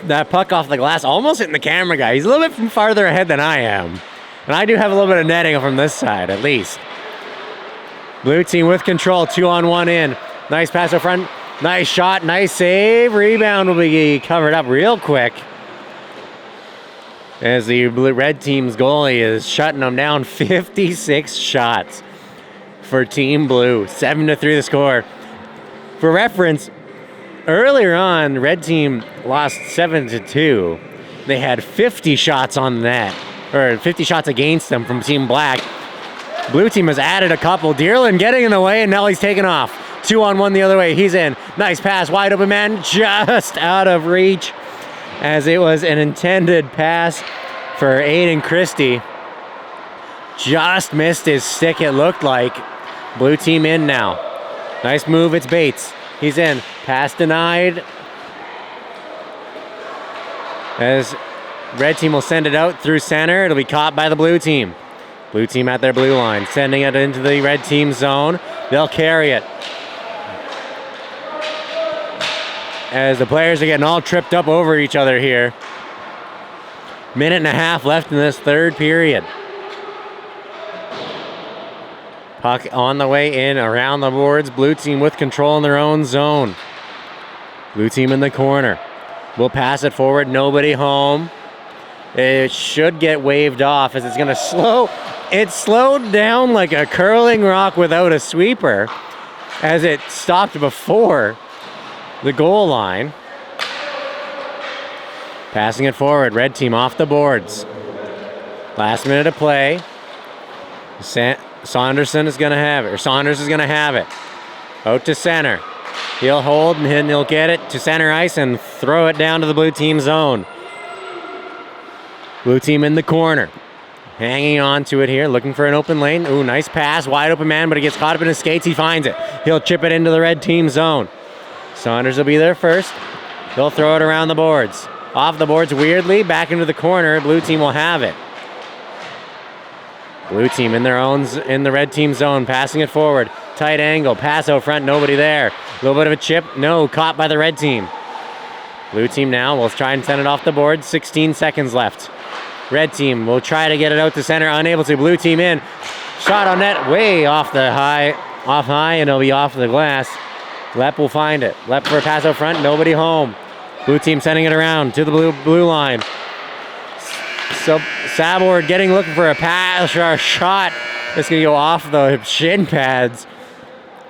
that puck off the glass, almost hitting the camera guy. He's a little bit from farther ahead than I am. And I do have a little bit of netting from this side, at least. Blue team with control, 2-on-1 in. Nice pass up front, nice shot, nice save. Rebound will be covered up real quick, as the red team's goalie is shutting them down. 56 shots for Team Blue, 7-3 the score. For reference, earlier on, red team lost 7-2. They had 50 shots on net, or 50 shots against them from Team Black. Blue team has added a couple. Dearland getting in the way, and now he's taken off. 2-on-1 the other way. He's in. Nice pass, wide open man, just out of reach, as it was an intended pass for Aiden Christie. Just missed his stick, it looked like. Blue team in now. Nice move, it's Bates. He's in. Pass denied. As red team will send it out through center. It'll be caught by the blue team. Blue team at their blue line, sending it into the red team zone. They'll carry it, as the players are getting all tripped up over each other here. Minute and a half left in this third period. Puck on the way in, around the boards. Blue team with control in their own zone. Blue team in the corner. We'll pass it forward, nobody home. It should get waved off, as it's going to slow. It slowed down like a curling rock without a sweeper, as it stopped before the goal line. Passing it forward, red team off the boards. Last minute of play. Saunderson is going to have it, or Saunders is going to have it. Out to center. He'll hold and he'll get it to center ice and throw it down to the blue team zone. Blue team in the corner. Hanging on to it here, looking for an open lane. Ooh, nice pass, wide open man, but it gets caught up in his skates. He finds it. He'll chip it into the red team zone. Saunders will be there first. He'll throw it around the boards. Off the boards weirdly, back into the corner. Blue team will have it. Blue team in the red team zone, passing it forward. Tight angle, pass out front, nobody there. A little bit of a chip, no, caught by the red team. Blue team now will try and send it off the board. 16 seconds left. Red team will try to get it out to center, unable to. Blue team in. Shot on net, way off high, and it'll be off the glass. Lepp will find it. Lepp for a pass out front, nobody home. Blue team sending it around to the blue line. So Sabord looking for a pass or a shot. It's going to go off the shin pads.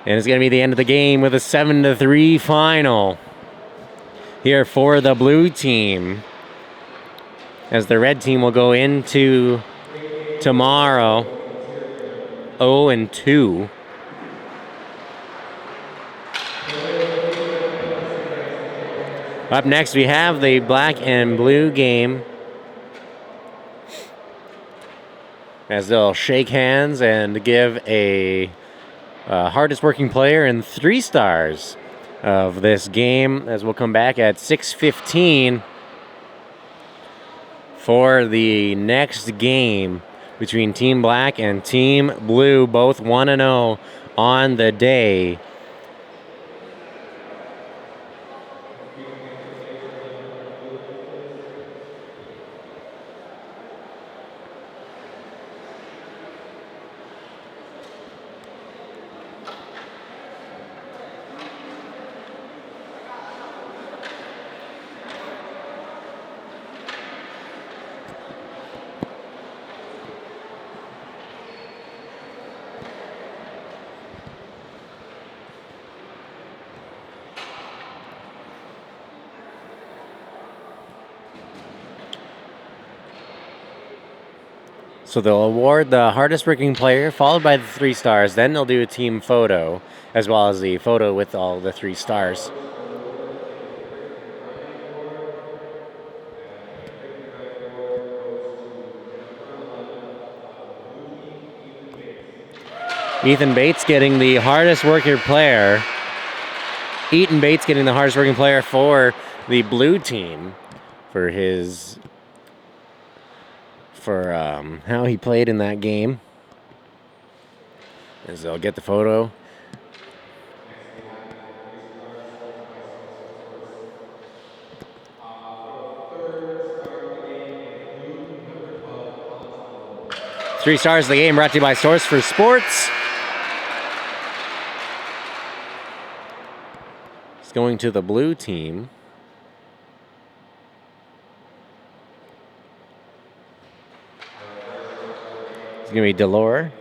And it's going to be the end of the game with a 7-3 final here for the blue team, as the red team will go into tomorrow 0-2. Up next, we have the black and blue game, as they'll shake hands and give a hardest working player and 3 stars of this game, as we'll come back at 6:15 for the next game between Team Black and Team Blue, both 1-0 on the day. So they'll award the hardest working player, followed by the 3 stars. Then they'll do a team photo, as well as the photo with all the 3 stars. Ethan Bates getting the hardest working player. Ethan Bates getting the hardest working player for the blue team for his how he played in that game. As they'll get the photo. 3 stars of the game brought to you by Source for Sports. It's going to the blue team. It's going to be Delore.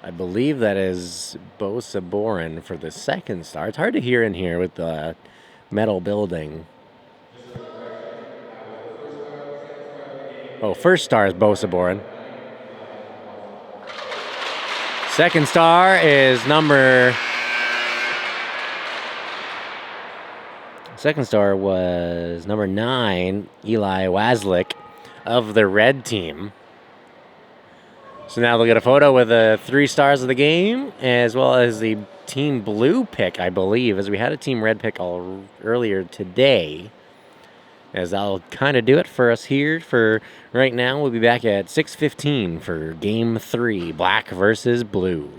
I believe that is Bo Saborin for the second star. It's hard to hear in here with the metal building. Oh, first star is Bo Saborin. Second star is number... Second star was number 9, Eli Waslick of the red team. So now they'll get a photo with the 3 stars of the game, as well as the team blue pick, I believe, as we had a team red pick earlier today. As that'll kind of do it for us here for right now. We'll be back at 6:15 for Game 3, Black versus Blue.